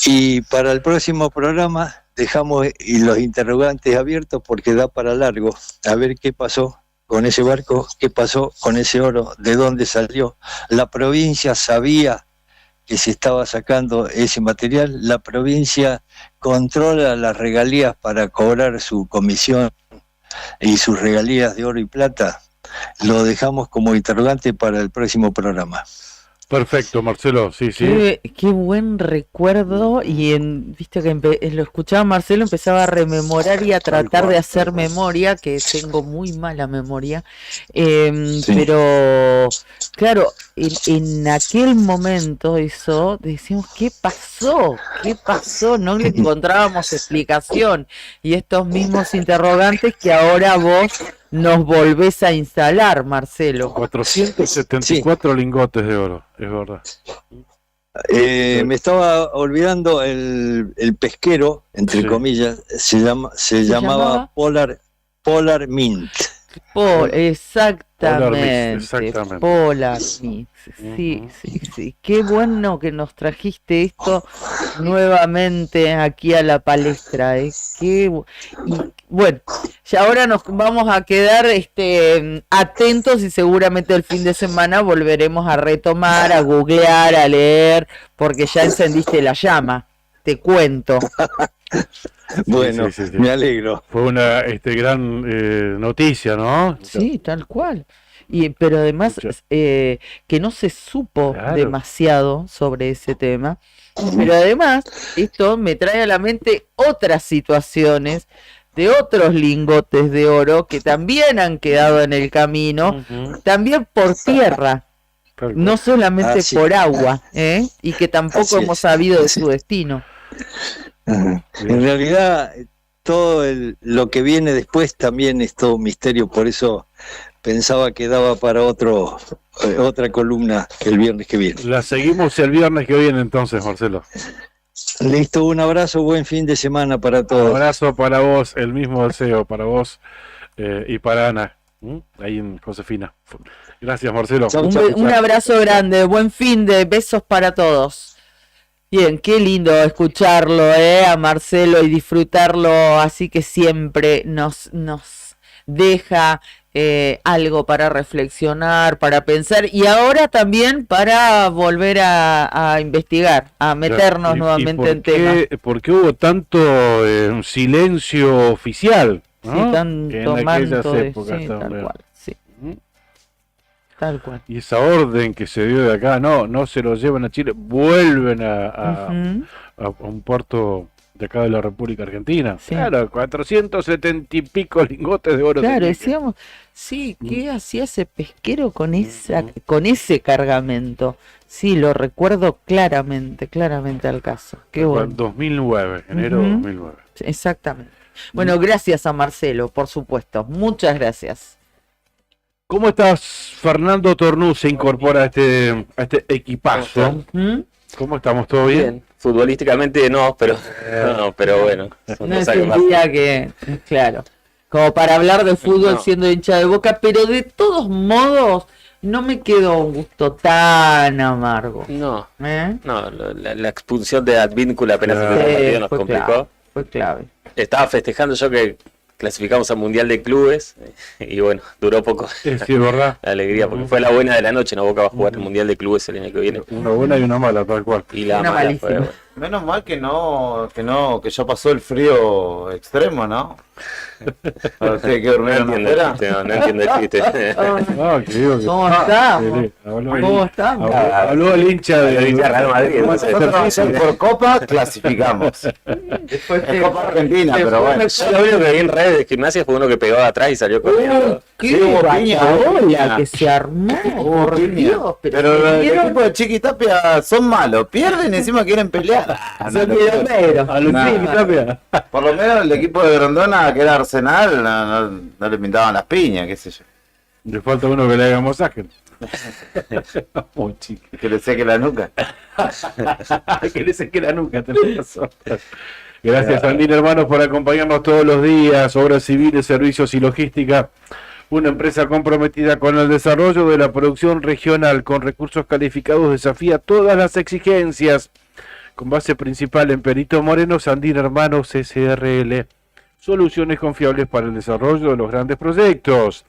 Y para el próximo programa dejamos los interrogantes abiertos porque da para largo. A ver qué pasó con ese barco, qué pasó con ese oro, de dónde salió. La provincia sabía que se estaba sacando ese material, la provincia controla las regalías para cobrar su comisión y sus regalías de oro y plata. Lo dejamos como interrogante para el próximo programa. Perfecto, Marcelo, sí. Qué buen recuerdo, y viste que lo escuchaba Marcelo, empezaba a rememorar y a tratar de hacer memoria, que tengo muy mala memoria, pero claro, en aquel momento eso, decíamos, ¿qué pasó? No le encontrábamos explicación, y estos mismos interrogantes que ahora vos nos volvés a instalar, Marcelo. 474 lingotes de oro, es verdad. Me estaba olvidando el pesquero, entre comillas, se llamaba Polar Mint. Exactamente. Polar Mint. Sí. Qué bueno que nos trajiste esto nuevamente aquí a la palestra. Bueno, ya ahora nos vamos a quedar atentos, y seguramente el fin de semana volveremos a retomar, a googlear, a leer, porque ya encendiste la llama, te cuento. Bueno, sí. Me alegro. Fue una gran noticia, ¿no? Sí, tal cual. Pero además que no se supo demasiado sobre ese tema. Pero además esto me trae a la mente otras situaciones de otros lingotes de oro que también han quedado en el camino, también por tierra, no solamente por agua, y que tampoco hemos sabido de su destino. En realidad todo lo que viene después también es todo un misterio, por eso pensaba que daba para otra columna el viernes que viene. La seguimos el viernes que viene entonces, Marcelo. Listo, un abrazo, buen fin de semana para todos. Un abrazo para vos, el mismo deseo para vos y para Ana. Ahí en Josefina. Gracias, Marcelo. Un abrazo grande, buen fin de besos para todos. Bien, qué lindo escucharlo, a Marcelo y disfrutarlo, así que siempre nos deja algo para reflexionar, para pensar y ahora también para volver a investigar, a meternos nuevamente en tema. ¿Por qué hubo tanto silencio oficial? ¿no? Sí, tanto en manto aquellas épocas sí, también. tal cual, sí. Tal cual. Y esa orden que se dio de acá, no se lo llevan a Chile, vuelven a un puerto de acá de la República Argentina. Sí. Claro, 470 y pico lingotes de oro. Claro, decíamos, sí, ¿qué hacía ese pesquero con ese cargamento? Sí, lo recuerdo claramente al caso. Qué bueno. 2009, enero de 2009. Exactamente. Bueno, gracias a Marcelo, por supuesto. Muchas gracias. ¿Cómo estás, Fernando Tornú? Se incorpora a este equipazo. ¿Cómo estamos? ¿Todo bien? Bien. Futbolísticamente no, pero bueno. No es un día que, claro, como para hablar de fútbol siendo hincha de Boca, pero de todos modos no me quedó un gusto tan amargo. No, la expulsión de Advíncula apenas el partido nos complicó. Fue clave. Estaba festejando yo que clasificamos al Mundial de Clubes y bueno, duró poco sí, ¿verdad? La alegría, porque fue la buena de la noche, no Boca va a jugar el Mundial de Clubes el año que viene. Una buena y una mala, tal cual. Y la una mala fue, bueno. Menos mal que ya pasó el frío extremo, ¿no? Ahora tiene que dormir no entiendo el chiste. ¿Cómo está? ¿Cómo está? Habló el hincha de Real Madrid. Por Copa clasificamos. Después de Copa Argentina, pero bueno. Yo lo único que vi en redes de Gimnasia fue uno que pegó atrás y salió corriendo. ¡Qué piña que se armó! Por Dios, pero el equipo de Chiqui Tapia son malos, pierden y encima quieren pelear. Por lo menos el equipo de Grondona, que era Arsenal, no le pintaban las piñas, qué sé yo. Le falta uno que le haga masaje. Que le seque la nuca. Que le seque la nuca, tenés razón. Gracias, Andín Hermanos, por acompañarnos todos los días. Obras civiles, servicios y logística. Una empresa comprometida con el desarrollo de la producción regional con recursos calificados desafía todas las exigencias. Con base principal en Perito Moreno, Andín Hermanos SRL. Soluciones confiables para el desarrollo de los grandes proyectos.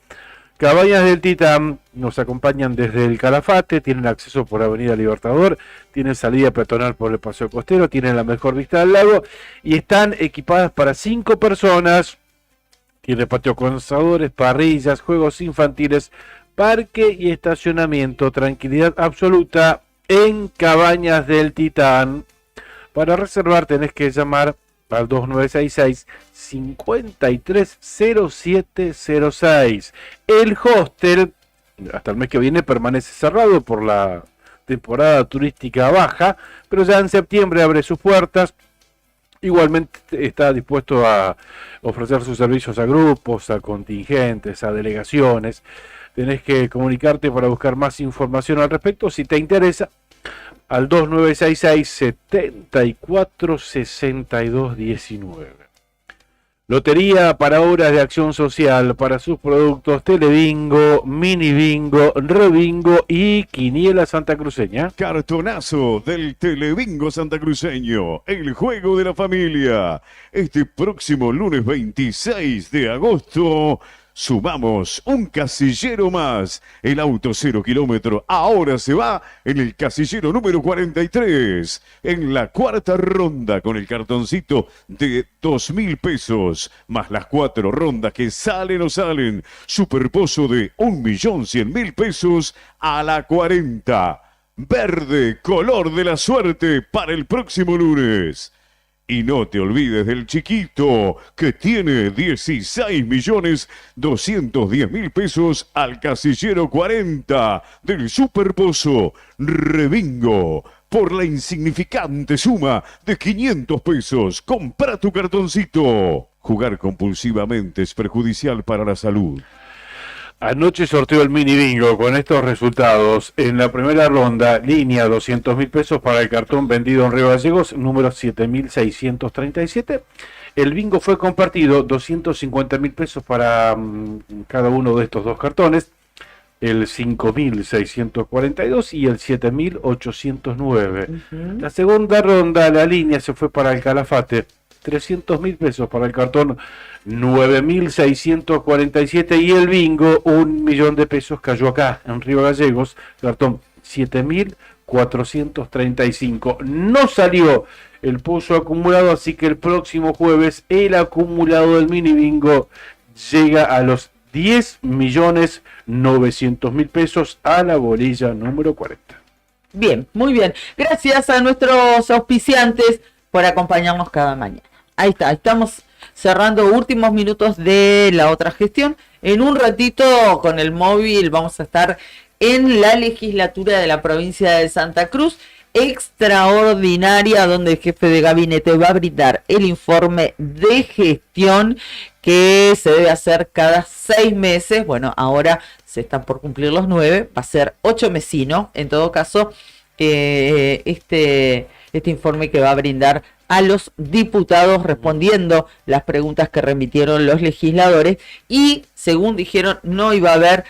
Cabañas del Titán nos acompañan desde el Calafate, tienen acceso por Avenida Libertador, tienen salida peatonal por el Paseo Costero, tienen la mejor vista al lago y están equipadas para 5 personas. Tiene patio con asadores, parrillas, juegos infantiles, parque y estacionamiento. Tranquilidad absoluta en Cabañas del Titán. Para reservar tenés que llamar al 2966-530706. El hostel, hasta el mes que viene, permanece cerrado por la temporada turística baja, pero ya en septiembre abre sus puertas. Igualmente está dispuesto a ofrecer sus servicios a grupos, a contingentes, a delegaciones. Tenés que comunicarte para buscar más información al respecto. Si te interesa, al 2966-746219. Lotería para obras de acción social, para sus productos Telebingo, Mini Bingo, Rebingo y Quiniela Santacruceña. Cartonazo del Telebingo Santacruceño, el juego de la familia. Este próximo lunes 26 de agosto, sumamos un casillero más. El auto 0 kilómetro ahora se va en el casillero número 43. En la cuarta ronda con el cartoncito de 2.000 pesos. Más las 4 rondas que salen o salen. Superpozo de 1.100.000 pesos a la 40. Verde, color de la suerte para el próximo lunes. Y no te olvides del chiquito, que tiene 16.210.000 pesos al casillero 40 del Superpozo Rebingo. Por la insignificante suma de 500 pesos, compra tu cartoncito. Jugar compulsivamente es perjudicial para la salud. Anoche sorteó el Mini Bingo con estos resultados. En la primera ronda, línea 200.000 pesos para el cartón vendido en Río Gallegos, número 7.637. El bingo fue compartido, 250.000 pesos para cada uno de estos dos cartones, el 5.642 y el 7.809. La segunda ronda, la línea se fue para el Calafate, 300.000 pesos para el cartón, 9.647, y el bingo, 1.000.000 de pesos cayó acá en Río Gallegos, cartón 7.435. No salió el pozo acumulado, así que el próximo jueves el acumulado del mini bingo llega a los 10.900.000 pesos a la bolilla número 40. Bien, muy bien. Gracias a nuestros auspiciantes por acompañarnos cada mañana. Ahí está, estamos cerrando últimos minutos de la otra gestión. En un ratito con el móvil vamos a estar en la legislatura de la provincia de Santa Cruz, extraordinaria, donde el jefe de gabinete va a brindar el informe de gestión que se debe hacer cada 6 meses. Bueno, ahora se están por cumplir los 9, va a ser 8 mesino. En todo caso, este informe que va a brindar a los diputados respondiendo las preguntas que remitieron los legisladores, y según dijeron no iba a haber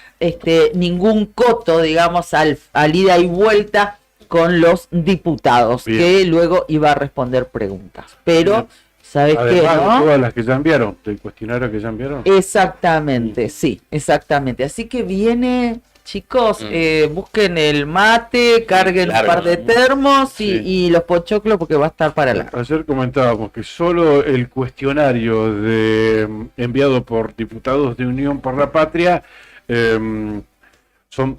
ningún coto, digamos, al ida y vuelta con los diputados. Bien. Que luego iba a responder preguntas. Pero, bien. ¿Sabes qué? ¿No? Todas las que ya enviaron, del cuestionario que ya enviaron. Exactamente, sí, exactamente. Así que viene... Chicos, busquen el mate, carguen un par de termos y los pochoclos, porque va a estar para largo. Ayer comentábamos que solo el cuestionario enviado por diputados de Unión por la Patria son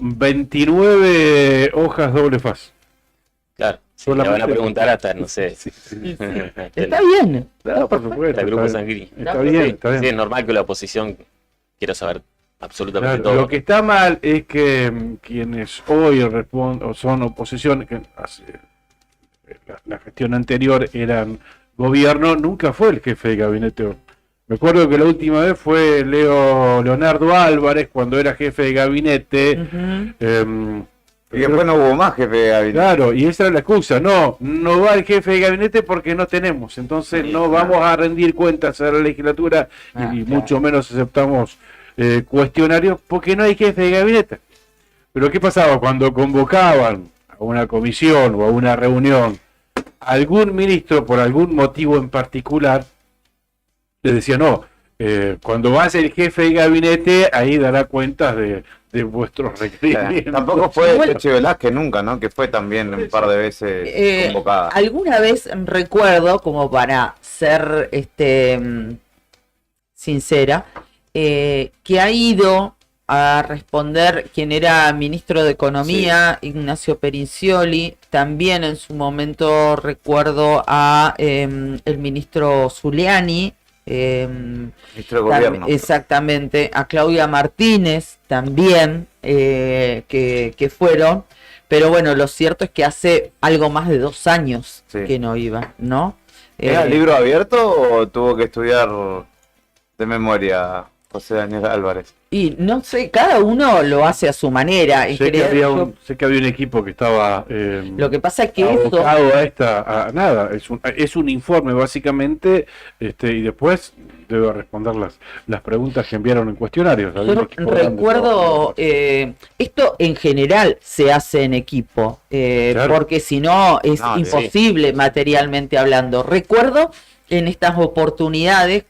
29 hojas doble faz. Claro, le van a preguntar hasta, no sé. Sí. Está bien. No, por supuesto. El grupo sanguíneo. Está bien. Sí, es normal que la oposición quiera saber absolutamente todo. Lo que está mal es que quienes hoy son oposición, que la gestión anterior eran gobierno, nunca fue el jefe de gabinete. Me acuerdo que la última vez fue Leonardo Álvarez, cuando era jefe de gabinete. Y después no hubo más jefe de gabinete. Claro, y esa era la excusa. No va el jefe de gabinete porque no tenemos. Entonces no vamos a rendir cuentas a la legislatura y mucho menos aceptamos cuestionarios porque no hay jefe de gabinete. Pero ¿qué pasaba cuando convocaban a una comisión o a una reunión a algún ministro por algún motivo en particular? Le decía, no, cuando va a ser el jefe de gabinete, ahí dará cuentas de vuestros requerimientos. Tampoco fue Chechi Velázquez nunca, ¿no? Que fue también un par de veces convocada. Alguna vez recuerdo, como para ser sincera, que ha ido a responder quien era ministro de Economía, sí. Ignacio Perincioli. También en su momento recuerdo a el ministro Zuliani, ministro de Gobierno. Exactamente, a Claudia Martínez también, que fueron. Pero bueno, lo cierto es que hace algo más de 2 años que no iba, ¿no? ¿Era libro abierto o tuvo que estudiar de memoria José Daniel Álvarez? Y no sé, cada uno lo hace a su manera. Sé que había un equipo que estaba lo que pasa es que abocado a nada, es un informe básicamente, y después debe responder las preguntas que enviaron en cuestionarios. Yo recuerdo, esto en general se hace en equipo, claro. Porque si no es imposible materialmente hablando. Recuerdo en estas oportunidades,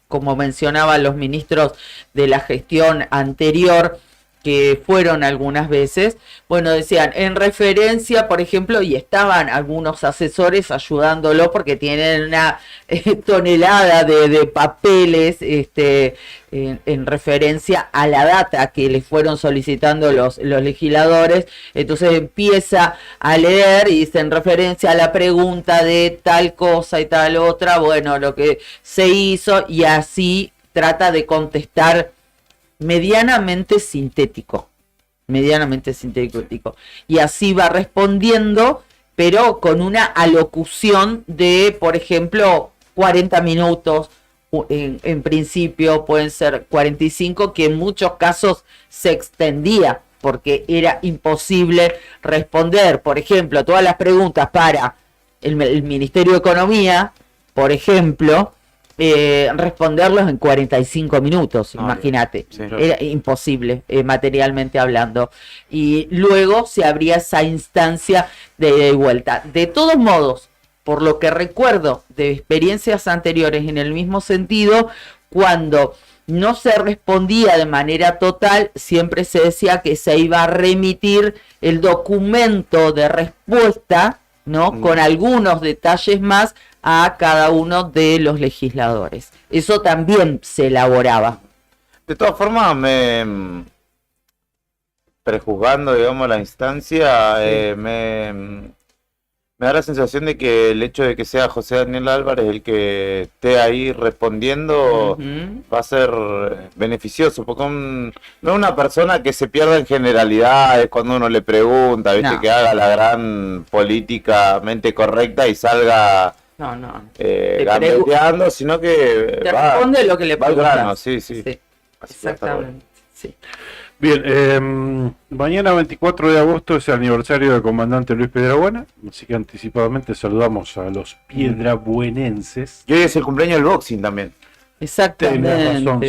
como mencionaban los ministros de la gestión anterior, que fueron algunas veces, bueno, decían, en referencia, por ejemplo, y estaban algunos asesores ayudándolo porque tienen una tonelada de papeles en referencia a la data que les fueron solicitando los legisladores. Entonces empieza a leer y dice, en referencia a la pregunta de tal cosa y tal otra, bueno, lo que se hizo, y así trata de contestar medianamente sintético, y así va respondiendo, pero con una alocución de, por ejemplo, 40 minutos, en principio pueden ser 45, que en muchos casos se extendía, porque era imposible responder, por ejemplo, todas las preguntas para el Ministerio de Economía, por ejemplo, responderlos en 45 minutos, imagínate. Sí. Era imposible, materialmente hablando. Y luego se abría esa instancia de ida y vuelta. De todos modos, por lo que recuerdo de experiencias anteriores en el mismo sentido, cuando no se respondía de manera total, siempre se decía que se iba a remitir el documento de respuesta, ¿no? Con algunos detalles más a cada uno de los legisladores. Eso también se elaboraba. De todas formas, prejuzgando, digamos, la instancia, me da la sensación de que el hecho de que sea José Daniel Álvarez el que esté ahí respondiendo va a ser beneficioso, porque no es una persona que se pierda en generalidades cuando uno le pregunta, ¿viste? No. Que haga la gran políticamente correcta y salga gambeteando, sino que te responde lo que le va al preguntas. grano, sí. Exactamente, sí. Bien, mañana 24 de agosto es el aniversario del comandante Luis Piedrabuena, así que anticipadamente saludamos a los piedrabuenenses. Y hoy es el cumpleaños del boxing también. Exactamente, Razón,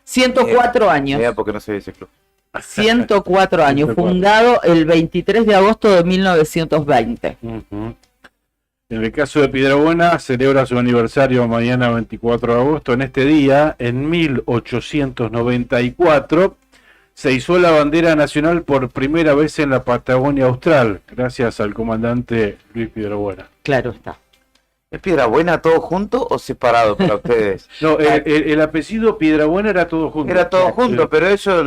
104 años. Mira, porque no se dice club. 104 años, fundado el 23 de agosto de 1920. En el caso de Piedrabuena, celebra su aniversario mañana 24 de agosto. En este día, en 1894, se izó la bandera nacional por primera vez en la Patagonia Austral, gracias al comandante Luis Piedrabuena. Claro está. ¿Es Piedrabuena todo junto o separado para ustedes? No, el apellido Piedrabuena era todo junto. Era todo junto, pero ellos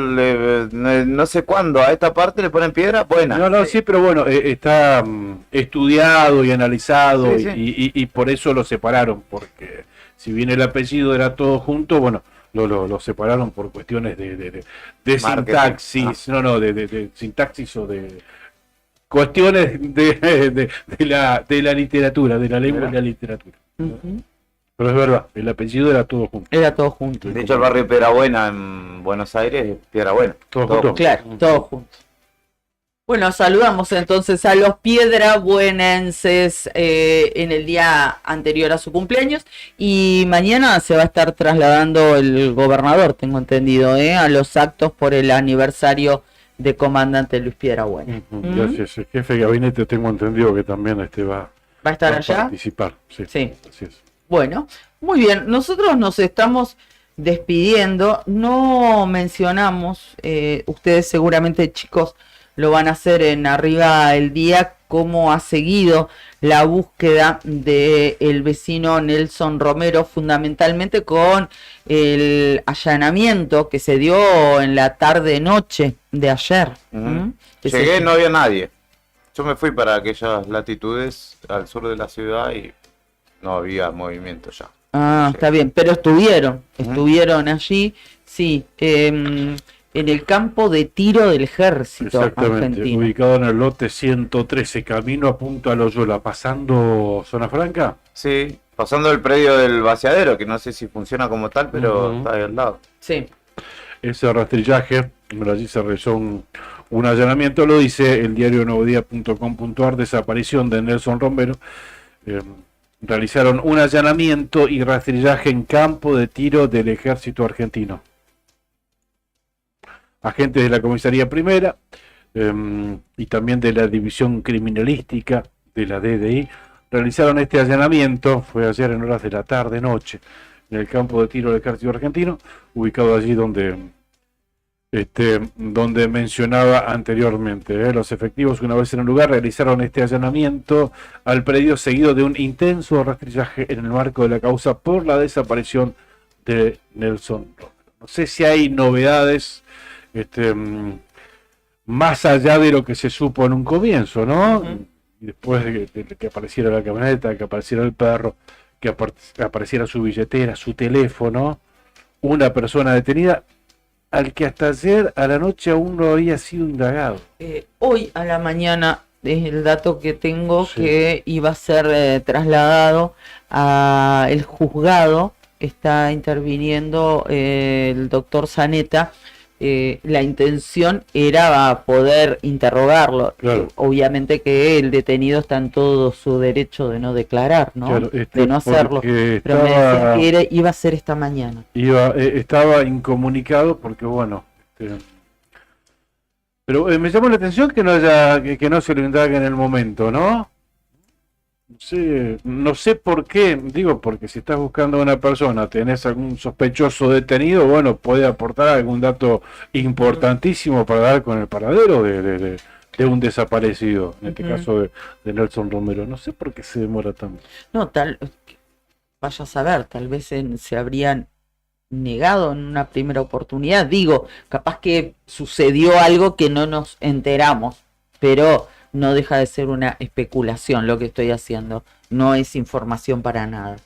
no sé cuándo a esta parte le ponen piedra buena. No, sí, pero bueno, está estudiado y analizado Sí. Y por eso lo separaron, porque si bien el apellido era todo junto, bueno, lo separaron por cuestiones de sintaxis, de sintaxis o de cuestiones de la literatura, de la lengua y la literatura. Pero es verdad, el apellido era todo junto. Era todo junto. De hecho, el barrio Piedrabuena en Buenos Aires es Piedrabuena. Todo junto. Claro, todo junto. Bueno, saludamos entonces a los piedrabuenenses en el día anterior a su cumpleaños, y mañana se va a estar trasladando el gobernador, tengo entendido, a los actos por el aniversario de comandante Luis Piedrabuena. Gracias, el jefe de gabinete tengo entendido que también va a estar allá. Participar, sí. Así es. Bueno, muy bien, nosotros nos estamos despidiendo, no mencionamos, ustedes seguramente, chicos, lo van a hacer en Arriba el Día, cómo ha seguido la búsqueda del vecino Nelson Romero, fundamentalmente con el allanamiento que se dio en la tarde-noche de ayer. Llegué, no había nadie. Yo me fui para aquellas latitudes al sur de la ciudad y no había movimiento ya. Está bien, pero estuvieron allí, sí, en el campo de tiro del ejército argentino. Ubicado en el lote 113, camino a Punta Loyola, pasando Zona Franca. Sí, pasando el predio del vaciadero, que no sé si funciona como tal, pero está ahí al lado. Sí. Ese rastrillaje, allí se realizó un allanamiento, lo dice el diario nuevodía.com.ar, desaparición de Nelson Romero. Realizaron un allanamiento y rastrillaje en campo de tiro del ejército argentino. Agentes de la comisaría primera y también de la división criminalística de la DDI realizaron este allanamiento, fue ayer en horas de la tarde-noche, en el campo de tiro del ejército argentino, ubicado allí donde mencionaba anteriormente. Los efectivos, una vez en el lugar, realizaron este allanamiento al predio seguido de un intenso rastrillaje en el marco de la causa por la desaparición de Nelson Romero. No sé si hay novedades más allá de lo que se supo en un comienzo, ¿no? Y después de que apareciera la camioneta, que apareciera el perro, que apareciera su billetera, su teléfono, una persona detenida, al que hasta ayer a la noche aún no había sido indagado. Hoy a la mañana es el dato que tengo, que iba a ser trasladado al juzgado. Está interviniendo el doctor Zaneta la intención era poder interrogarlo. Claro. Obviamente que el detenido está en todo su derecho de no declarar, ¿no? Claro, de no hacerlo. Pero me decían que iba a ser esta mañana. Estaba incomunicado porque, bueno... Pero me llamó la atención que no se lo indague en el momento, ¿no? No sé por qué, digo, porque si estás buscando a una persona, tenés algún sospechoso detenido, bueno, puede aportar algún dato importantísimo para dar con el paradero de un desaparecido, en este caso de Nelson Romero. No sé por qué se demora tanto. No, vaya a saber, tal vez se habrían negado en una primera oportunidad. Digo, capaz que sucedió algo que no nos enteramos, pero no deja de ser una especulación lo que estoy haciendo, no es información para nada.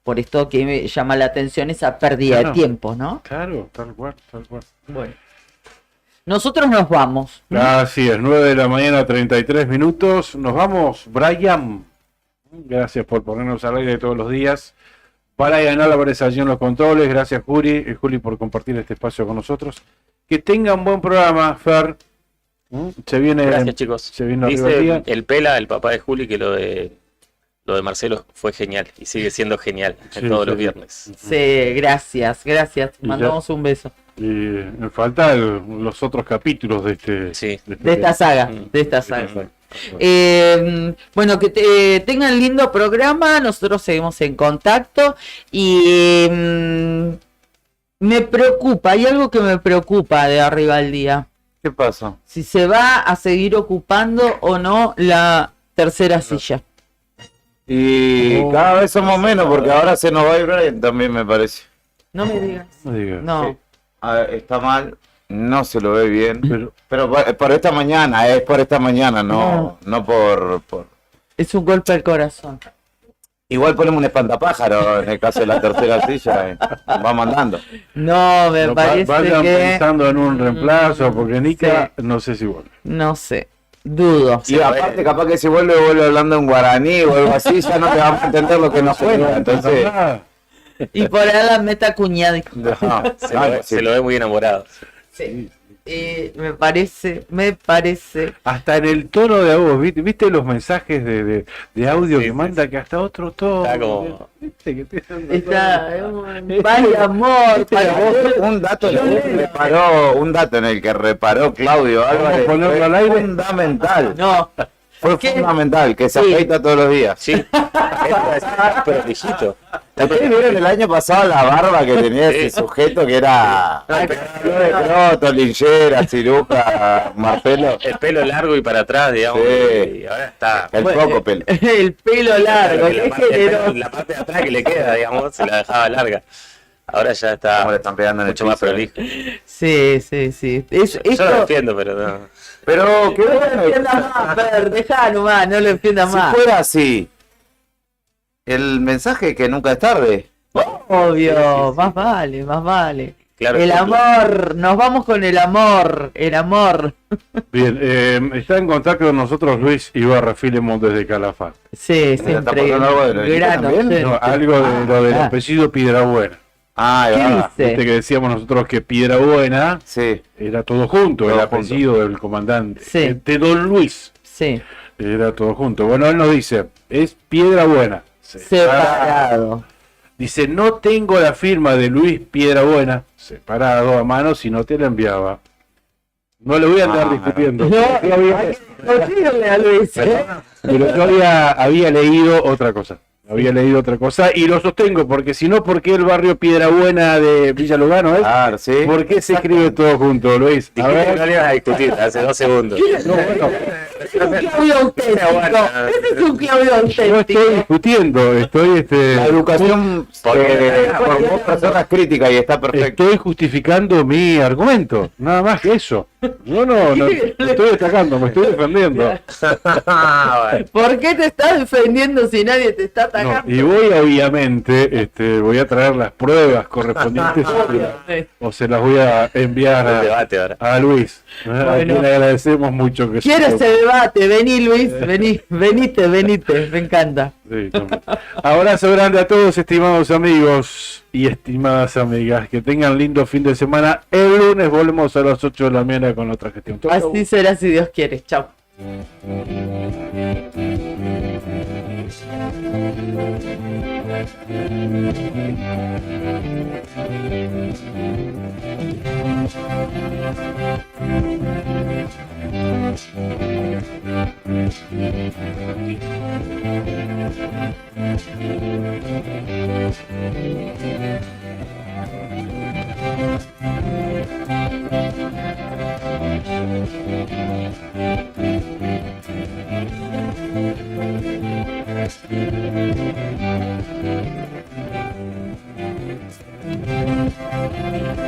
Por esto que me llama la atención esa pérdida de tiempo, ¿no? Claro, tal cual. Bueno, nosotros nos vamos. Así es, 9 de la mañana, 33 minutos. Nos vamos, Brian. Gracias por ponernos al aire todos los días. Brian Álvarez allí en los controles. Gracias, Juli, por compartir este espacio con nosotros. Que tengan un buen programa, Fer. Se viene. Gracias, chicos. Se viene Dice el Pela, el papá de Juli, que lo de Marcelo fue genial y sigue siendo genial todos los viernes. Sí, gracias. Mandamos un beso. Y me faltan los otros capítulos de esta saga. Bueno, que tengan lindo programa. Nosotros seguimos en contacto y me preocupa, hay algo que me preocupa de arriba al día. ¿Qué pasa? Si se va a seguir ocupando o no la tercera silla. Y cada vez somos menos, porque ahora se nos va a ir Brian también, me parece. No me digas. No. Está mal, no se lo ve bien, pero por esta mañana, es por esta mañana, no por... Es un golpe al corazón. Igual ponemos un espantapájaro en el caso de la tercera silla, vamos andando. No, me parece vayan que... pensando en un reemplazo, porque Nica no sé si vuelve. No sé, dudo. Y aparte capaz que si vuelve hablando en guaraní o algo así, ya no te vamos a entender lo que nos cuenta, entonces... Y por ahí la meta cuñada. Se lo ve muy enamorado. Sí. Me parece. Hasta en el tono de voz, ¿viste los mensajes de audio que manda que hasta otro tono? Está como... Vaya amor. Un dato en el que reparó Claudio Álvarez ponerlo al aire. Fundamental. No. Fue fundamental, que se afeita todos los días. Sí. Pero viejito. ¿Ustedes vieron el año pasado la barba que tenía ese sujeto que era croto, linchera, ciruja, marpelo? El pelo largo y para atrás, digamos. Sí. Y ahora está... El poco pelo. El pelo largo. La parte de atrás que le queda, digamos, se la dejaba larga. Ahora ya está le están pegando en mucho más prolijo. Sí. Yo lo defiendo, pero no. Pero que no lo entienda más, Fer, dejá nomás, no lo entienda más. Si fuera así, el mensaje que nunca es tarde. Obvio, más vale. Claro, el amor, nos vamos con el amor. Bien, está en contacto con nosotros Luis Ibarra Filemón desde Calafate. Sí, siempre. Algo de lo del apellido Piedrabuena. Viste que decíamos nosotros que Piedrabuena era todo junto, el apellido del comandante. De Don Luis. Sí. Era todo junto. Bueno, él nos dice, es Piedrabuena. Separado. Dice, no tengo la firma de Luis Piedrabuena, separado a mano, si no te la enviaba. No le voy a andar discutiendo. No, a Luis. Pero yo había leído otra cosa. Y lo sostengo, porque si no, ¿por qué el barrio Piedrabuena de Villa Lugano es? Claro, sí. ¿Por qué se escribe todo junto, Luis? A ver, no le ibas a discutir hace 2 segundos. No, bueno. Es un Claudio auténtico. Ese es un Claudio auténtico. No estoy discutiendo, La educación por personas críticas y está perfecto. Estoy justificando mi argumento, nada más que eso. No, me estoy destacando, me estoy defendiendo. ¿Por qué te estás defendiendo si nadie te está atacando? y voy obviamente, voy a traer las pruebas correspondientes o se las voy a enviar a Luis, a quien le agradecemos mucho que quiero ese debate, vení Luis, venite, me encanta. Sí, abrazo grande a todos, estimados amigos y estimadas amigas, que tengan lindo fin de semana. El lunes volvemos a las 8 de la mañana con otra gestión. Chau, así será si Dios quiere. Chao. Thank you.